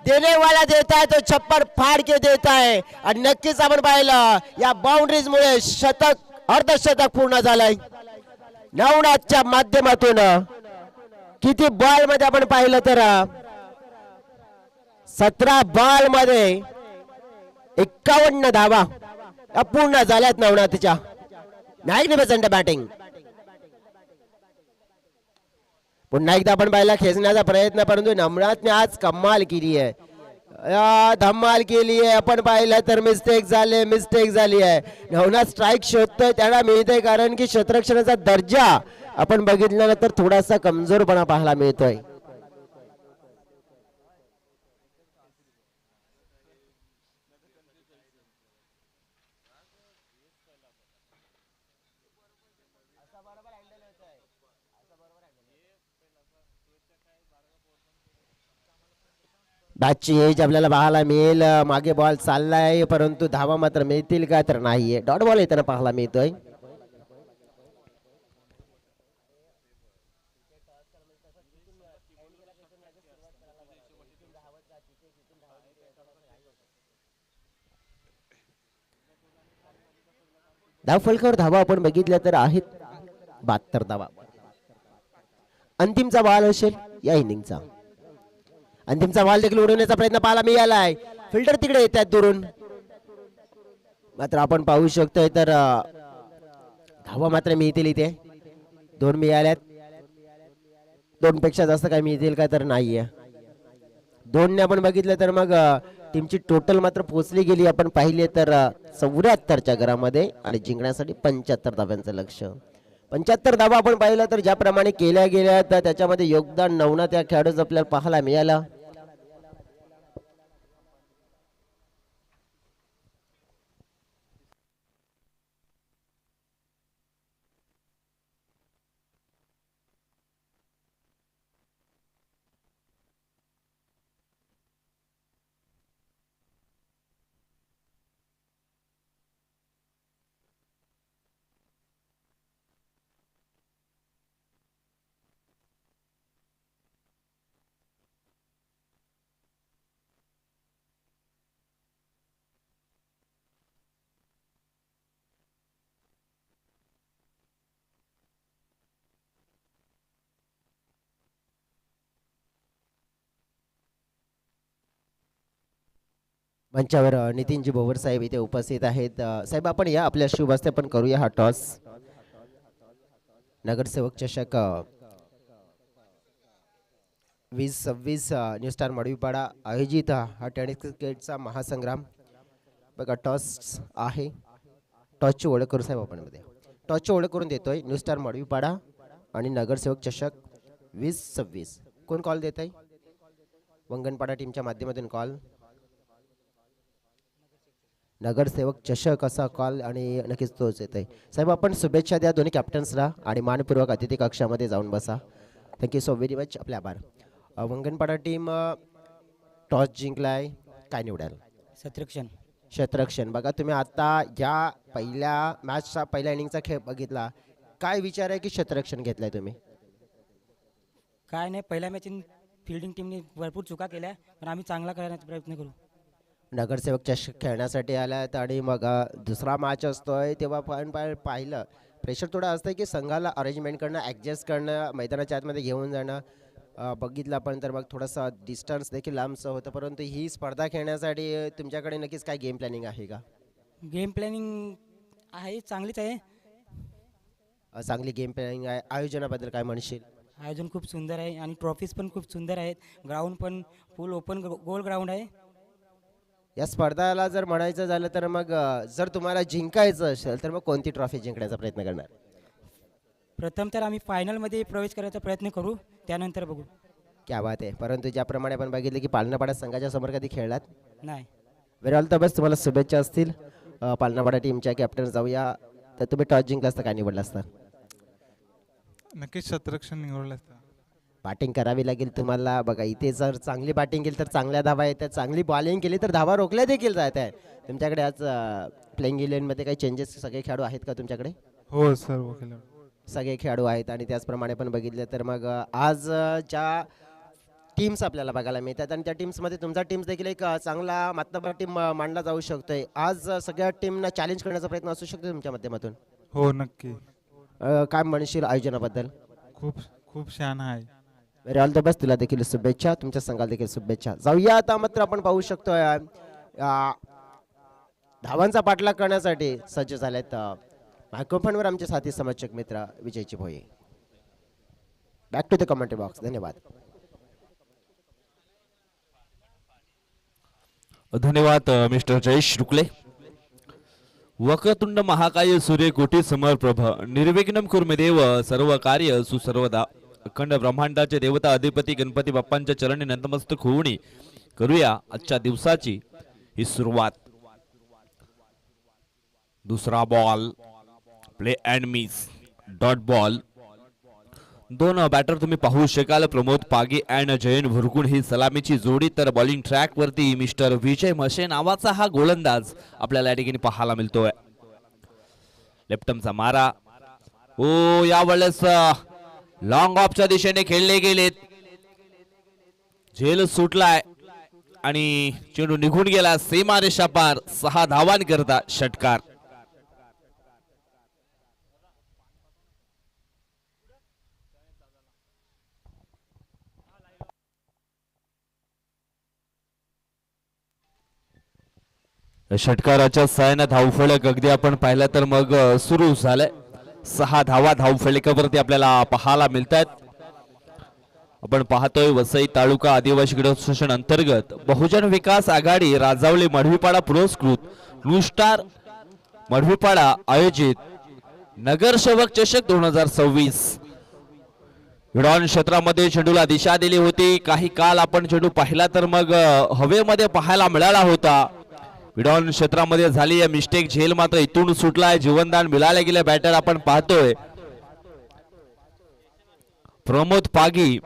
देने वाला देता है तो छप्पर फाड़ के देता है. आणि नक्कीच आपण पाहिलं या बाउंड्रीज मुळे शतक अर्धशतक पूर्ण झालंय नवनाथच्या माध्यमातून. किती बॉल मध्ये आपण पाहिलं तर 17 बॉल मध्ये 51 धावा अपूर्ण झाल्यात नवनाथच्या. Magnificent batting. पुन्हा एकदा आपण पाहिला खेचण्याचा प्रयत्न, परंतु नवनाथने आज कमाल केली आहे, धमाल केली आहे. आपण पाहिलं तर मिस्टेक झाली आहे. नवनाथ स्ट्राईक शोधतोय, त्याला मिळतोय, कारण की क्षेत्ररक्षणाचा दर्जा आपण बघितल्यानंतर थोडासा कमजोरपणा पाहायला मिळतोय. बॅटची एज आपल्याला पाहायला मिळेल. मागे बॉल चाललाय, परंतु धावा मात्र मिळतील का तर नाहीये. डॉट बॉल येताना पाहायला मिळतोय. धाव फलकावर धावा आपण बघितल्या तर आहेत 72 धावा. अंतिमचा बॉल असेल या इनिंगचा. अंतिमचा बॉल देखील उडवण्याचा प्रयत्न पाहायला मिळालाय. फिल्डर तिकडे येत आहेत दुरून, मात्र आपण पाहू शकतोय तर धावा मात्र मिळतील. इथे 2 मिळाल्यात. 2 पेक्षा जास्त काय मिळतील का तर नाहीये. 2 ने आपण बघितलं तर मग टीमची टोटल मात्र पोहोचली गेली आपण पाहिले तर 74च्या घरामध्ये आणि जिंकण्यासाठी 75 धाव्यांचं लक्ष्य. 75 धावा आपण पाहिलं तर ज्याप्रमाणे केल्या गेल्या तर त्याच्यामध्ये योगदान नवनाथ या खेळाडूचं आपल्याला पाहायला मिळालं. मंचावर नितीनजी भोवर साहेब इथे उपस्थित आहेत. साहेब आपण या आपल्या शुभ हस्ते पण करूया हा टॉस. नगरसेवक चषक 2026 न्यू स्टार मडवीपाडा आयोजित हा टेनिस क्रिकेटचा महासंग्राम. बघा टॉस आहे. टॉसची ओळख करू साहेब आपण मध्ये. टॉसची ओळख करून देतोय न्यू स्टार मडवीपाडा आणि नगरसेवक चषक 2026. कोण कॉल देत आहे? वंगणपाडा टीमच्या माध्यमातून कॉल. नगरसेवक चषक असा कॉल आणि नक्कीच तोच येत आहे. साहेब आपण शुभेच्छा द्या दोन्ही कॅप्टन्सला आणि मानपूर्वक अतिथी कक्षामध्ये जाऊन बसा. Thank you so very much. आपले आभार. वंगणपाडा टीम टॉस जिंकलाय, काय निवडाल? शतरक्षण. क्षेत्ररक्षण. बघा तुम्ही आता या पहिल्या मॅचचा पहिल्या इनिंगचा खेळ बघितला, काय विचार आहे की क्षेत्ररक्षण घेतलाय तुम्ही? काय नाही, पहिल्या मॅच फिल्डिंग टीमने भरपूर चुका केल्या, पण आम्ही चांगला करण्याचा प्रयत्न करू. नगरसेवक चषक खेळण्यासाठी आल्यात आणि मग दुसरा मॅच असतोय तेव्हा पण पाहिलं प्रेशर थोडं असतं की संघाला अरेंजमेंट करणं, ॲडजस्ट करणं, मैदानाच्या आतमध्ये घेऊन जाणं. बघितलं पण तर मग थोडंसं डिस्टन्स देखील लांबचं होतं, परंतु ही स्पर्धा खेळण्यासाठी तुमच्याकडे नक्कीच काय गेम प्लॅनिंग आहे का? गेम प्लॅनिंग आहे, चांगलीच आहे. चांगली गेम प्लॅनिंग आहे. आयोजनाबद्दल काय म्हणशील? आयोजन खूप सुंदर आहे आणि ट्रॉफीज पण खूप सुंदर आहेत. ग्राउंड पण फुल ओपन गोल ग्राउंड आहे. या स्पर्धाला जर म्हणायचं झालं तर मग जर तुम्हाला जिंकायचं असेल तर मग कोणती ट्रॉफी जिंकण्याचा प्रयत्न करणार? प्रथम तर आम्ही फायनलमध्ये प्रवेश करायचा प्रयत्न करू, त्यानंतर बघू. क्या बात आहे. परंतु ज्याप्रमाणे आपण बघितलं की पालनापाडा संघाच्या समोर कधी खेळलात नाही. Very all the best. तुम्हाला शुभेच्छा असतील. पालनापाडा टीमच्या कॅप्टन जाऊया. तर तुम्ही टॉस जिंकला असता, काय निवडला असता? नक्कीच शतरक्षण निवडलं असतं. बॅटिंग करावी लागेल तुम्हाला. बघा इथे जर चांगली बॅटिंग केली तर चांगल्या धावा येतात, चांगली बॉलिंग केली तर धावा रोखल्या देखील जात आहे. तुमच्याकडे आज प्लेइंग इलेव्हनमध्ये काही चेंजेस सगळे खेळाडू आहेत का तुमच्याकडे? हो सर्व केलं. सगळे खेळाडू आहेत आणि त्याचप्रमाणे पण बघितलं तर मग आज ज्या टीम्स आपल्याला बघायला मिळतात आणि त्या टीम्समध्ये तुमचा टीम्स देखील एक चांगला मातबर टीम मानला जाऊ शकतोय. आज सगळ्या टीमना चॅलेंज करण्याचा प्रयत्न असू शकतो तुमच्या माध्यमातून. हो नक्की. काय म्हणशील आयोजनाबद्दल? खूप खूप छान आहे. Very all the best. तुला देखील शुभेच्छा, तुमच्या संघाला देखील शुभेच्छा. जाऊया आता. मात्र आपण पाहू शकतोय धावांचा पाठलाग करण्यासाठी सज्ज झालेत मायक्रोफोनवर आमचे साथी समर्थक मित्र विजयची Bhoye. Back to the commentary box. धन्यवाद. धन्यवाद मिस्टर जयेश रुकले. वक्रतुंड महाकाय सूर्यकोटी समप्रभ निर्विघ्नं कुर्मे सर्व कार्य सुसर्वदा. अखंड ब्रह्मांडाचे देवता अधिपती गणपती बाप्पांच्या चरणी नतमस्तक होऊन करूया आजच्या दिवसाची ही सुरुवात. दुसरा ball play and miss dot ball. दोन बॅटर तुम्ही पाहू शकाल, प्रमोद पागे अँड जयंत भुरकुण ही सलामीची जोडी. तर बॉलिंग ट्रॅक वरती मिस्टर विजय मशे नावाचा हा गोलंदाज आपल्याला या ठिकाणी पाहायला मिळतोय. लेफ्टमचा मारा. ओ यावेळेस लॉंग ऑफच्या दिशेने खेळले गेलेत. झेल सुटलाय आणि चेंडू निघून गेला सीमा रेषा पार. 6 धावांकरता षटकार. षटकाराच्या साहाय्याने धावफलक अगदी आपण पाहिलं तर मग सुरू झालंय. 6 धावा धावफलकावरती आपल्याला पाहायला मिळतात. आपण पाहतोय वसई तालुका आदिवासी क्रीडा असोसिएशन अंतर्गत बहुजन विकास आघाडी राजावली मढवीपाडा पुरस्कृत न्यू स्टार मढवीपाडा आयोजित नगरसेवक चषक 2026. विडॉन क्षेत्रामध्ये चेंडूला दिशा दिली होती. काही काल आपण चेंडू पाहिला तर मग हवेमध्ये पाहायला मिळाला होता. विडॉन क्षेत्रामध्ये झाली या मिस्टेक. झेल मात्र इथून सुटलाय. जीवनदान मिळाले गेले बॅटर आपण पाहतोय. प्रमोद पागी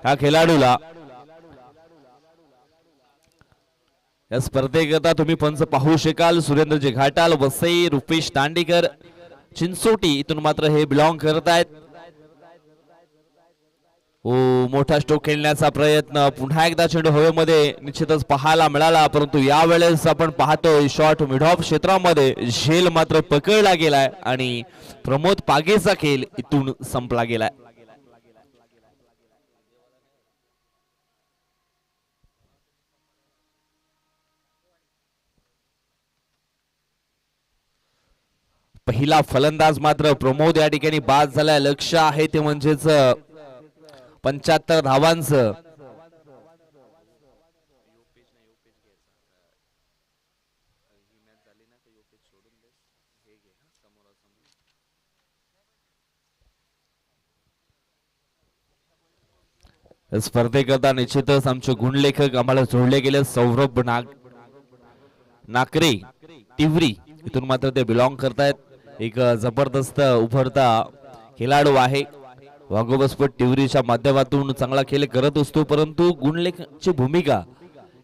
ह्या खेळाडूला या स्पर्धेकरता तुम्ही पंच पाहू शकाल. सुरेंद्रजी घाटाल, वसई, रुपेश दांडेकर, चिंचोटी इथून मात्र हे बिलॉंग करत आहेत. ओ मोठा स्ट्रोक खेळण्याचा प्रयत्न. पुन्हा एकदा चेंडू हवेमध्ये निश्चितच पाहायला मिळाला, परंतु यावेळेस आपण पाहतोय शॉट मिड ऑफ क्षेत्रामध्ये झेल मात्र पकडला गेलाय आणि प्रमोद पागेचा खेळ इथून संपला गेलाय. पहिला फलंदाज मात्र प्रमोद या ठिकाणी बाद झालाय. लक्ष आहे ते म्हणजेच 75 धावांचं. स्पर्धेकरता निश्चितच आमचे गुणलेखक आम्हाला जोडले गेले. सौरभ नाकरे तिवरी इथून मात्र ते बिलॉंग करतायत. एक जबरदस्त उभरता खेळाडू आहे. वाघोबस्पट तिवरीच्या माध्यमातून चांगला खेळ करत असतो, परंतु गुणलेखकाची भूमिका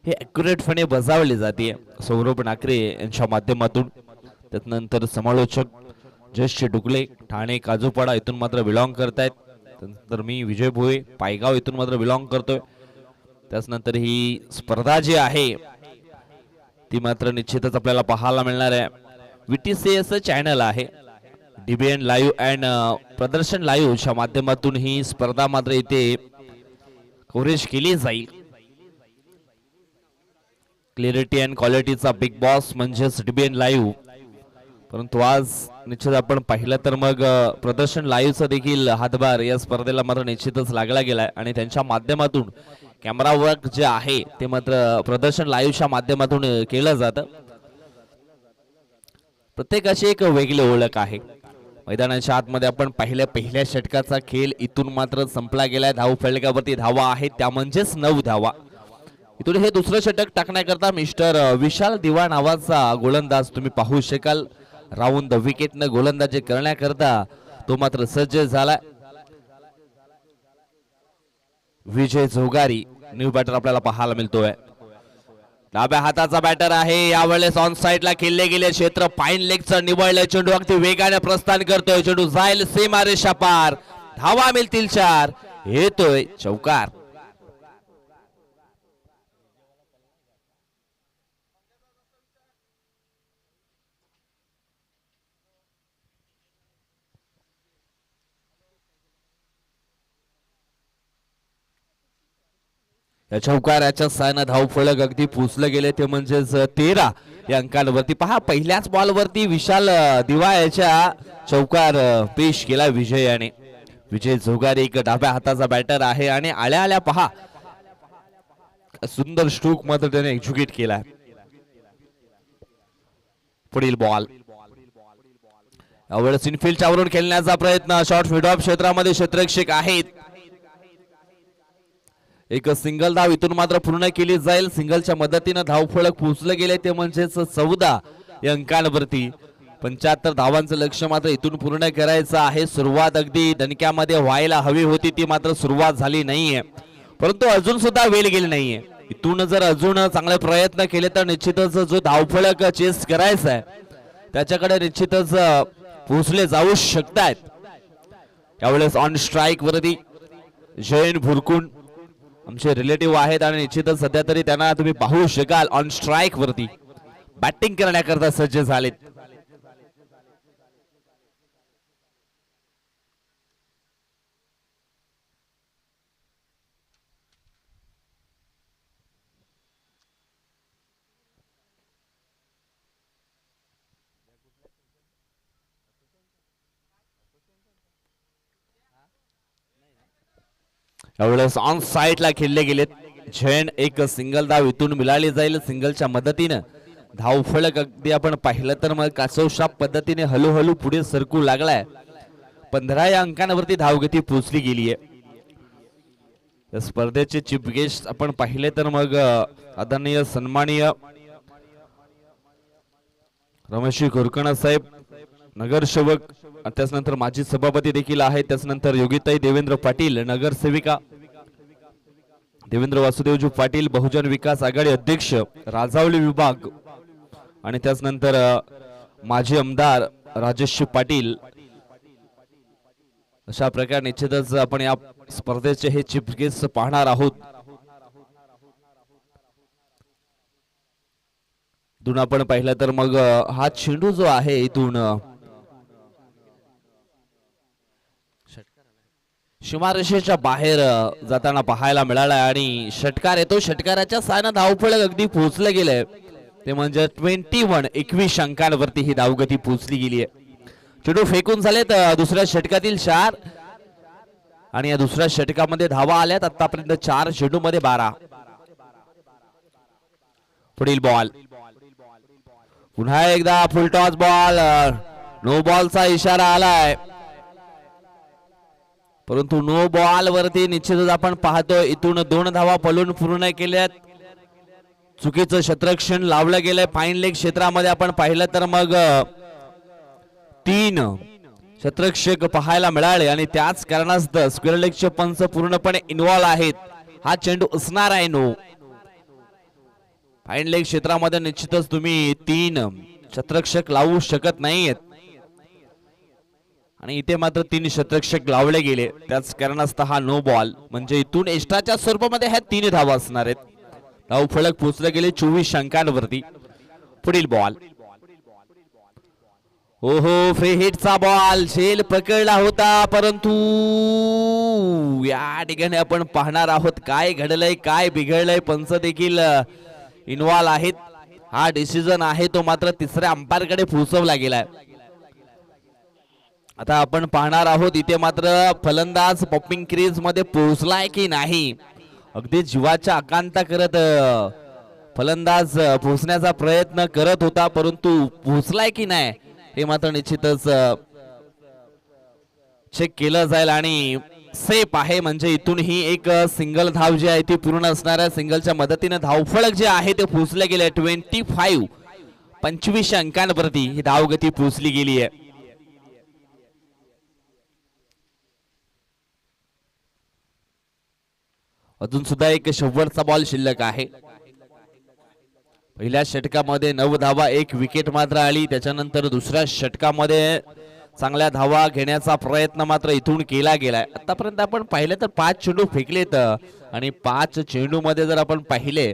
हे ॲक्युरेटपणे बजावली जाते सौरभ नाकरे यांच्या माध्यमातून. त्यानंतर समालोचक जयश्री डुकले ठाणे काजूपाडा इथून मात्र बिलॉंग करतायत. त्यानंतर मी विजय भोये पायगाव इथून मात्र बिलॉंग करतोय. त्यानंतर ही स्पर्धा जी आहे ती मात्र निश्चितच आपल्याला पाहायला मिळणार आहे. VTCS चॅनल आहे, DBN लाईव्ह अँड प्रदर्शन लाईव्हच्या माध्यमातून ही स्पर्धा मात्र इथे कव्हरेज केली जाईल. क्लिअरिटी अँड क्वालिटीचा बिग बॉस म्हणजेच DBN लाईव्ह. परंतु आज निश्चित आपण पाहिलं तर मग प्रदर्शन लाईव्हचा देखील हातभार या स्पर्धेला मात्र निश्चितच लागला गेलाय आणि त्यांच्या माध्यमातून कॅमेरा वर्क जे आहे ते मात्र प्रदर्शन लाईव्हच्या माध्यमातून केलं जातं. प्रत्येकाची एक वेगळी ओळख आहे. मैदानाच्या आतमध्ये आपण पहिल्या षटकाचा खेळ इथून मात्र संपला गेलाय. धाव फलकावरती धावा आहेत त्या म्हणजेच 9 धावा. इथून हे दुसरं षटक टाकण्याकरता मिस्टर विशाल दिवा नावाचा गोलंदाज तुम्ही पाहू शकाल. राऊंड द विकेटनं गोलंदाजी करण्याकरता तो मात्र सज्ज झाला. विजय जोगारी न्यू बॅटर आपल्याला पाहायला मिळतोय. डाव्या हाताचा बॅटर आहे. यावेळेस ऑन साइडला खेळले गेले क्षेत्र पाईन लेगचं निवडलं. चेंडू अगदी वेगाने प्रस्थान करतोय. चेंडू जाईल सीमारेषा पार. धावा मिळतील 4. येतोय चौकार. या चौकाराच्या साहाय्याने धाव फलक अगदी पुसलं गेले ते म्हणजेच 13 या अंकांवरती. पहा पहिल्याच बॉलवरती विशाल दिवा याच्या चौकार पेश केला विजयाने. विजय जोगारी एक डाव्या हाताचा बॅटर आहे आणि आल्या आल्या पहा सुंदर स्ट्रोक मात्र त्याने एक्झिक्यूट केला. पुढील बॉल यावेळेस इनफिल्डच्या वरून खेळण्याचा प्रयत्न. शॉर्ट मिड ऑफ क्षेत्रामध्ये क्षेत्ररक्षक आहेत. एक सिंगल धाव इथून मात्र पूर्ण केली जाईल. सिंगलच्या मदतीने धाव फलक पोहोचले गेले ते म्हणजेच 14 या अंकांवरती. 75 धावांचं लक्ष्य मात्र इथून पूर्ण करायचं आहे. सुरुवात अगदी दणक्यामध्ये व्हायला हवी होती ती मात्र सुरुवात झाली नाहीये, परंतु अजून सुद्धा वेळ गेली नाहीये. इथून जर अजून चांगले प्रयत्न केले तर निश्चितच जो धावफलक चेस करायचा आहे त्याच्याकडे निश्चितच पोहोचले जाऊ शकतात. यावेळेस ऑन स्ट्राईक वरती जयन भुरकुंड आमचे रिलेटिव्ह आहेत आणि निश्चितच सध्या तरी त्यांना तुम्ही पाहू शकाल ऑन स्ट्राईक वरती बॅटिंग करण्याकरता सज्ज झालेत. यावेळेस ऑन साइडला खेळले गेलेत. जैन एक सिंगल धाव इथून मिळाली जाईल. सिंगलच्या मदतीने धाव फलक अगदी आपण पाहिलं तर मग कासवशाप पद्धतीने हळूहळू पुढे सरकू लागलाय. 15 या अंकांवरती धावगती पोहोचली गेली आहे. स्पर्धेचे चीफ गेस्ट आपण पाहिले तर मग आदरणीय सन्माननीय रमेश कुरकणा साहेब नगरसेवक, त्याच्यानंतर माजी सभापती देखील आहेत. त्याच्यानंतर योगिताई देवेंद्र पाटील नगरसेविका, देवेंद्र वासुदेवजी पाटील बहुजन विकास आघाडी अध्यक्ष राजावली विभाग, आणि त्याच्यानंतर माजी आमदार राजेश पाटील. अशा प्रकारे निश्चितच आपण या स्पर्धेचे हे चीफ गेस्ट पाहणार आहोत. इथून आपण पाहिलं तर मग हा चेंडू जो आहे इथून सीमारेषेच्या बाहेर जाताना पाहायला मिळाला आणि षटकार येतो. षटकाराच्या साहाय्याने धावफलक अगदी पोहोचले गेले ते म्हणजे 21 अंकांवरती ही धावगती पोहोचली गेली आहे. चेंडू फेकून झालेत दुसऱ्या षटकातील 4 आणि या दुसऱ्या षटकामध्ये धावा आल्यात आतापर्यंत 4 चेंडू मध्ये 12. पुढील बॉल पुन्हा एकदा फुलटॉस बॉल. नो बॉलचा इशारा आलाय परंतु नो बॉल वरती निश्चितच आपण पाहतोय इथून 2 धावा पलून पूर्ण केल्यात. चुकीचं क्षेत्ररक्षण लावलं गेलंय फाईन लेग क्षेत्रामध्ये. आपण पाहिलं तर मग 3 क्षेत्ररक्षक पाहायला मिळाले आणि त्याच कारणास्तव स्क्वेअर लेगचे पंच पूर्णपणे इन्व्हॉल्व आहेत. हा चेंडू असणार आहे नो. फाईन लेग क्षेत्रामध्ये निश्चितच तुम्ही 3 क्षेत्ररक्षक लावू शकत नाहीयेत आणि इथे मात्र 3 क्षेत्ररक्षक लावले गेले. त्याच कारणास्तव हा नो बॉल म्हणजे इथून एक्स्ट्राच्या स्वरूपामध्ये ह्या 3 धावा असणार आहेत. धाव फलक पोहोचले गेले 24 अंकांवरती. पुढील बॉल ओहो फ्री हिटचा बॉल. झेल पकडला होता परंतु या ठिकाणी आपण पाहणार आहोत काय घडलंय काय बिघडलंय. पंच देखील इन्व्हॉल्व आहेत. हा डिसिजन आहे तो मात्र तिसऱ्या अंपायर कडे पोहोचवला गेलाय. आता आपण पाहणार आहोत इथे मात्र फलंदाज पॉपिंग क्रीज मध्ये पोहोचलाय की नाही. अगदी जीवाच्या आकांता करत फलंदाज पोहोचण्याचा प्रयत्न करत होता परंतु पोहोचलाय की नाही हे मात्र निश्चितच चेक केलं जाईल आणि सेफ आहे. म्हणजे इथून ही एक सिंगल धाव जी आहे ती पूर्ण असणाऱ्या सिंगलच्या मदतीने धावफलक जे आहे ते पोहोचले गेले 25 अंकांवरती ही धावगती पोहोचली गेली आहे. अजून सुद्धा एक शेवटचा बॉल शिल्लक आहे. पहिल्या षटकामध्ये 9 धावा 1 विकेट मात्र आली. त्याच्यानंतर दुसऱ्या षटकामध्ये चांगल्या धावा घेण्याचा प्रयत्न मात्र इथून केला गेलाय. आतापर्यंत आपण पाहिले तर 5 चेंडू फेकलेत आणि 5 चेंडू मध्ये जर आपण पाहिले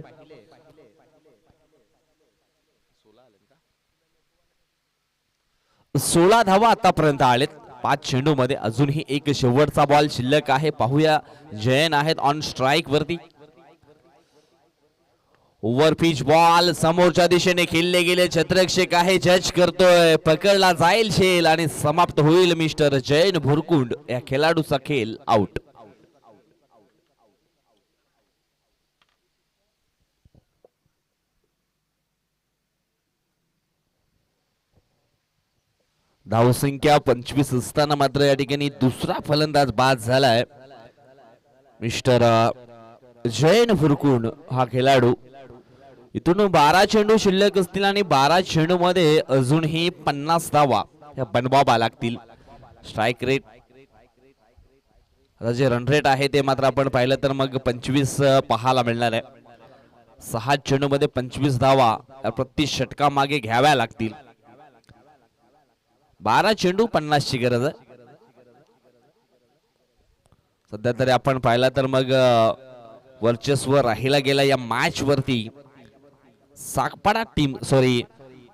16 धावा आतापर्यंत आलेत 5 चेंडू मध्ये. अजूनही एक शेवटचा बॉल शिल्लक आहे. पाहूया जयन आहेत ऑन स्ट्राइक वरती. ओव्हर पिच बॉल समोरच्या दिशेने खेळले गेले. क्षेत्ररक्षक आहे जज करतोय. पकडला जाईल झेल आणि समाप्त होईल मिस्टर जयन भुरकुंड या खेळाडूचा खेळ आउट. धावसंख्या 25 असताना मात्र या ठिकाणी दुसरा फलंदाज बाद झालाय मिस्टर जयन भुरकुंड हा खेळाडू. इथून 12 चेंडू शिल्लक असतील आणि 12 चेंडू मध्ये अजूनही 50 धावा या बनवावा लागतील. स्ट्राइक रेट आता जे रन रेट आहे ते मात्र आपण पाहिलं तर मग 25 पाहायला मिळणार आहे. 6 चेंडू मध्ये 25 धावा प्रति षटका मागे घ्याव्या लागतील. 12 चेंडू 50 ची गरज आहे. सध्या तरी आपण पाहिला तर मग वर्चस्व राहिला गेला या मॅच वरती साकपाडा टीम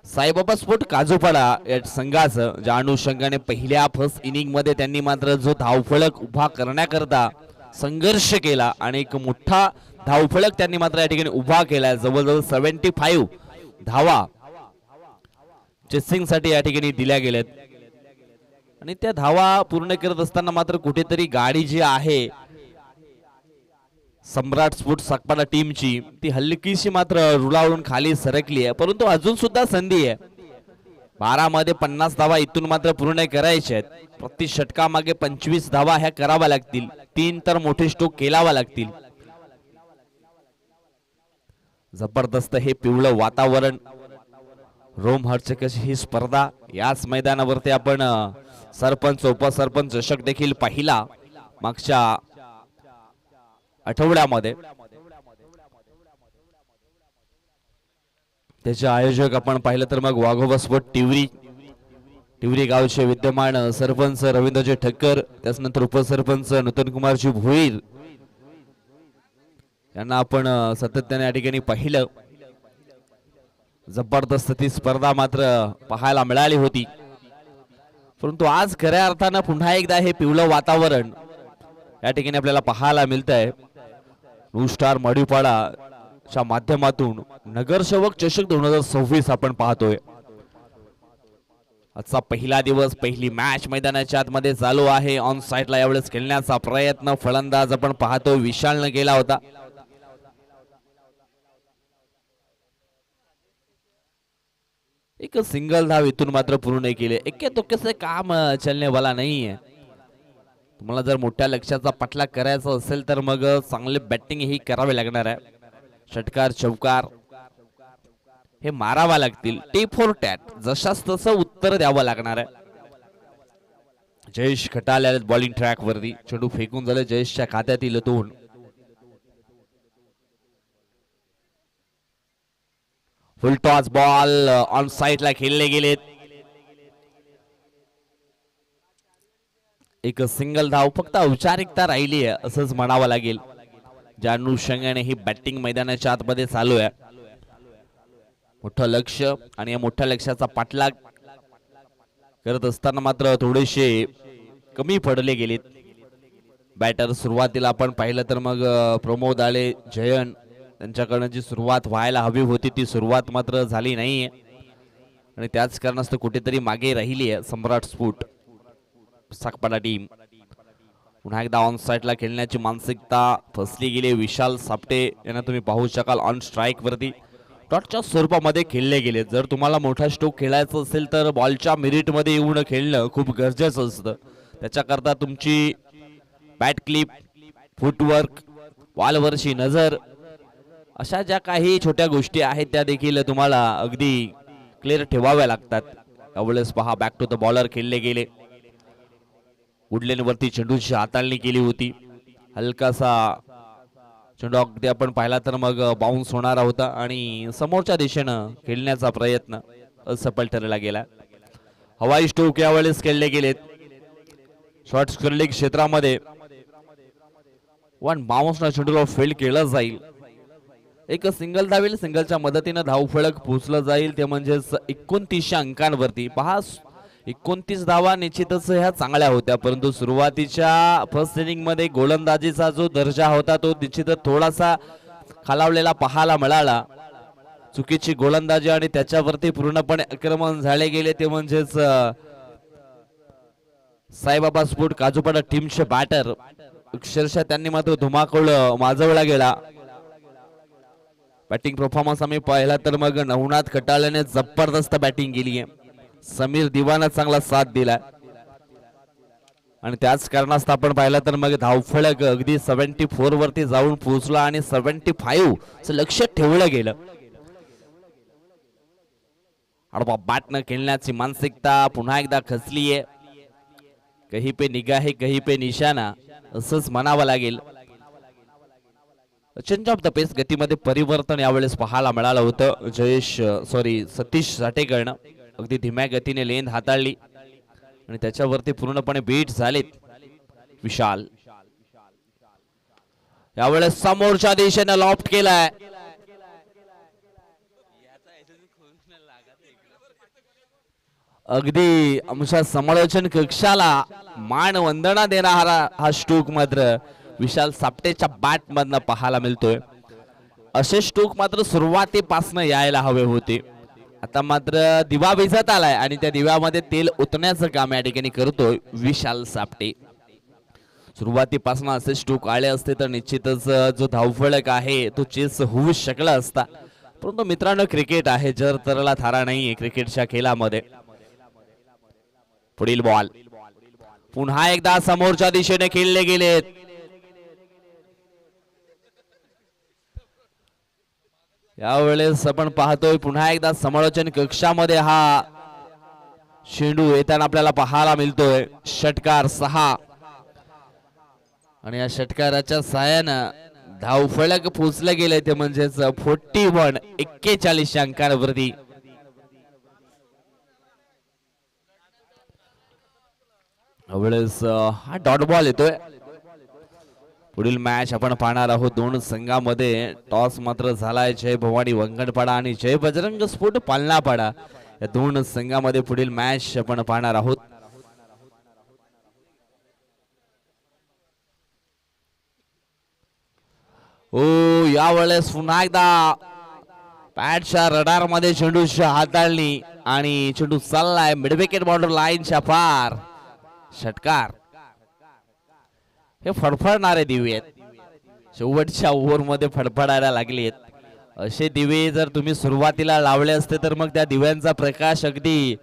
साईबाबा स्पोर्ट काजूपाडा या संघाचं. ज्या अनुषंगाने पहिल्या फर्स्ट इनिंग मध्ये त्यांनी मात्र जो धावफलक उभा करण्याकरता संघर्ष केला आणि एक मोठा धावफलक त्यांनी मात्र या ठिकाणी उभा केला. जवळजवळ 75 धावा चेसिंग साठी या ठिकाणी दिल्या गेल्यात आणि त्या धावा पूर्ण करत असताना मात्र कुठेतरी गाडी जी आहे सम्राट स्पोर्ट्स साकपाडा टीमची ती हलकीशी मात्र रुळावरून खाली सरकली आहे. परंतु अजून सुद्धा संधी आहे. 12 मध्ये 50 धावा इथून मात्र पूर्ण करायच्या आहेत. प्रति षटका मागे 25 धावा ह्या कराव्या लागतील. 3 तर मोठे स्ट्रोक केलावा लागतील. जबरदस्त हे पिवळं वातावरण रोमहर्चकशी ही स्पर्धा. याच मैदानावरती आपण सरपंच उपसरपंच चषक देखील पाहिला मागच्या आठवड्यामध्ये. त्याचे आयोजक आपण पाहिलं तर मग वाघोबा स्पोर्ट टिवरी गावचे विद्यमान सरपंच रवींद्रजी ठक्कर, त्यानंतर उपसरपंच नूतन कुमारजी भोईर यांना आपण सातत्याने या ठिकाणी पाहिलं. जबरदस्त ती स्पर्धा मात्र पाहायला मिळाली होती. परंतु आज खऱ्या अर्थानं पुन्हा एकदा हे पिवळं वातावरण या ठिकाणी आपल्याला पाहायला मिळत आहे. न्यू स्टार मडीपाडाच्या माध्यमातून नगरसेवक चषक 2026 आपण पाहतोय. आजचा पहिला दिवस, पहिली मॅच मैदानाच्या आतमध्ये चालू आहे. ऑन साइडला यावेळेस खेळण्याचा प्रयत्न फलंदाज आपण पाहतो विशालनं केला होता. एक सिंगल धाव इथून मात्र पूर्ण नाही केले. एके तो से काम चलने वाला नहीं है. तुम्हाला जर मोठ्या लक्ष्याचा पाठलाग करायचा असेल तर मग चांगले बॅटिंग ही करावे लागणार आहे. षटकार चौकार हे मारावा लागतील. टी फॉर टॅट जशास तसं उत्तर द्यावं लागणार आहे. जयेश खटाले बॉलिंग ट्रॅक वरती. चेंडू फेकून झाले जयेशच्या खात्यातील 2. फुल टॉस बॉल ऑन साइडला खेळले गेलेत. एक सिंगल धाव फक्त औपचारिकता राहिली आहे असंच म्हणावं लागेल. ज्या अनुषंगाने ही बॅटिंग मैदानाच्या आतमध्ये चालू आहे. मोठं लक्ष आणि या मोठ्या लक्ष्याचा पाठलाग करत असताना मात्र थोडेसे कमी पडले गेलेत बॅटर. सुरुवातीला आपण पाहिलं तर मग प्रमोद आळे, जयन त्यांच्याकडनं जी सुरुवात व्हायला हवी होती ती सुरुवात मात्र झाली नाहीये आणि त्याच कारणास्तव कुठेतरी मागे राहिली आहे सम्राट स्फोट साकपाडा टीम. पुन्हा एकदा ऑन साइडला खेळण्याची मानसिकता फसली गेली. विशाल सापटे यांना तुम्ही पाहू शकाल ऑन स्ट्राईक वरती डॉटच्या स्वरूपामध्ये खेळले गेले. जर तुम्हाला मोठा स्ट्रोक खेळायचा असेल तर बॉलच्या मिरिटमध्ये येऊन खेळणं खूप गरजेचं असतं. त्याच्याकरता तुमची बॅट क्लिप, फुटवर्क, बॉलवरची नजर अशा ज्या काही छोट्या गोष्टी आहेत त्या देखील तुम्हाला अगदी क्लिअर ठेवाव्या लागतात. यावेळेस पहा बॅक टू द बॉलर खेळले गेले. वुडलेन वरती चेंडूची हाताळणी केली होती. हलकासा चेंडू अगदी आपण पाहिला तर मग बाउन्स होणारा होता आणि समोरच्या दिशेनं खेळण्याचा प्रयत्न असफल ठरला गेला. हवाई स्ट्रोक यावेळेस खेळले गेलेत. शॉर्ट स्कर्लिंग क्षेत्रामध्ये वन बाउन्सना चेंडूला फील्ड केलं जाईल. एक सिंगल धावेल. सिंगलच्या मदतीनं धावफलक पोहोचलं जाईल ते म्हणजेच 29 अंकांवरती. पहा 29 धावा निश्चितच ह्या चांगल्या होत्या परंतु सुरुवातीच्या फर्स्ट इनिंग मध्ये गोलंदाजीचा जो दर्जा होता तो निश्चितच थोडासा खालावलेला पाहायला मिळाला. चुकीची गोलंदाजी आणि त्याच्यावरती पूर्णपणे आक्रमण झाले गेले ते म्हणजेच साईबाबा स्पोर्ट काजूपाडा टीमचे बॅटर अक्षरशः त्यांनी मात्र धुमाकूळ माजवला गेला. बॅटिंग परफॉर्मन्स आम्ही पाहिला तर मग नवनाथ खटाळेने जबरदस्त बॅटिंग केली आहे. समीर दिवाना चांगला साथ दिला आणि त्याच कारणास्तव आपण पाहिलं तर मग धावफलक अगदी 74 वरती जाऊन पोहोचला आणि 75 लक्ष ठेवलं गेलं. अडबा बॅटनं खेळण्याची मानसिकता पुन्हा एकदा खचली आहे. कहीं पे निगाहे कहीं पे निशाणा असंच म्हणावं लागेल. चेंज ऑफ द पेस गतीमध्ये परिवर्तन यावेळेस पाहायला मिळालं होतं. सतीश साठेकरनं अगदी धीम्या गतीने लेंथ हाताळली आणि त्याच्यावरती पूर्णपणे बीट झालेत विशाल. यावेळेस समोरच्या दिशेने लॉफ्ट केलाय. अगदी आमच्या समालोचन कक्षाला मान वंदना देणारा हा स्ट्रोक मात्र विशाल सापटेच्या बॅट मधनं पाहायला मिळतोय. असे स्ट्रोक मात्र सुरुवातीपासून यायला हवे होते. आता मात्र दिवा भिजत आलाय आणि त्या दिव्यामध्ये तेल ओतण्याचं काम या ठिकाणी करतोय विशाल सापटे. सुरुवातीपासून असे स्ट्रोक आले असते तर निश्चितच जो धावफलक आहे तो चेस होऊ शकला असता परंतु मित्रांनो क्रिकेट आहे जर तरला थारा नाहीये क्रिकेटच्या खेळामध्ये. पुढील बॉल पुन्हा एकदा समोरच्या दिशेने खेळले गेलेत. यावेळेस आपण पाहतोय पुन्हा एकदा समालोचन कक्षामध्ये हा शेंडू येताना आपल्याला पाहायला मिळतोय. षटकार 6 आणि या षटकाराच्या साहाय्यानं धावफलक पोचले गेले ते म्हणजेच 41 अंकांवरती. यावेळेस हा डॉट बॉल येतोय. पुढील मॅच आपण पाहणार आहोत. दोन संघामध्ये टॉस मात्र झालाय. जय भवानी वंगणपाडा आणि जय बजरंग स्फोट पालनापाडा या दोन संघामध्ये पुढील मॅच आपण पाहणार आहोत. ओ यावेळेस पुन्हा एकदा पॅडच्या रडार मध्ये चेंडूची हाताळणी आणि चेंडू चाललाय मिड विकेट बॉर्डर लाईनच्या पार. षटकार. हे फडफडणारे दिवे आहेत, शेवटच्या ओव्हर मध्ये फडफडायला लागलेत. असे दिवे जर तुम्ही सुरुवातीला लावले असते तर मग त्या दिव्यांचा प्रकाश अगदी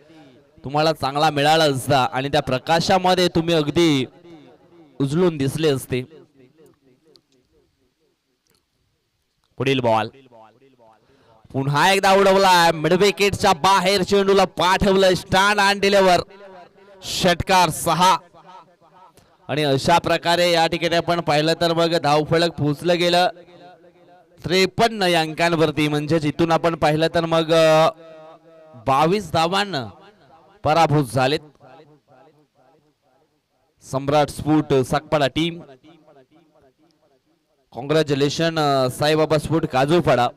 तुम्हाला चांगला मिळाला असता आणि त्या प्रकाशामध्ये तुम्ही अगदी उजळून दिसले असते. पुढील बॉल पुन्हा एकदा उडवलाय मिड विकेटच्या बाहेर, चेंडूला पाठवलं स्टँड अँड डिलिव्हर. षटकार 6. आणि अशा प्रकारे या ठिकाणी आपण पाहिलं तर मग धावफलक पोहोचलं गेलं 53 या अंकांवरती. म्हणजे इथून आपण पाहिलं तर मग 22 धावांना पराभूत झालेत Samrat sport Sakpada team. Congratulation Saibaba sport Kajupada.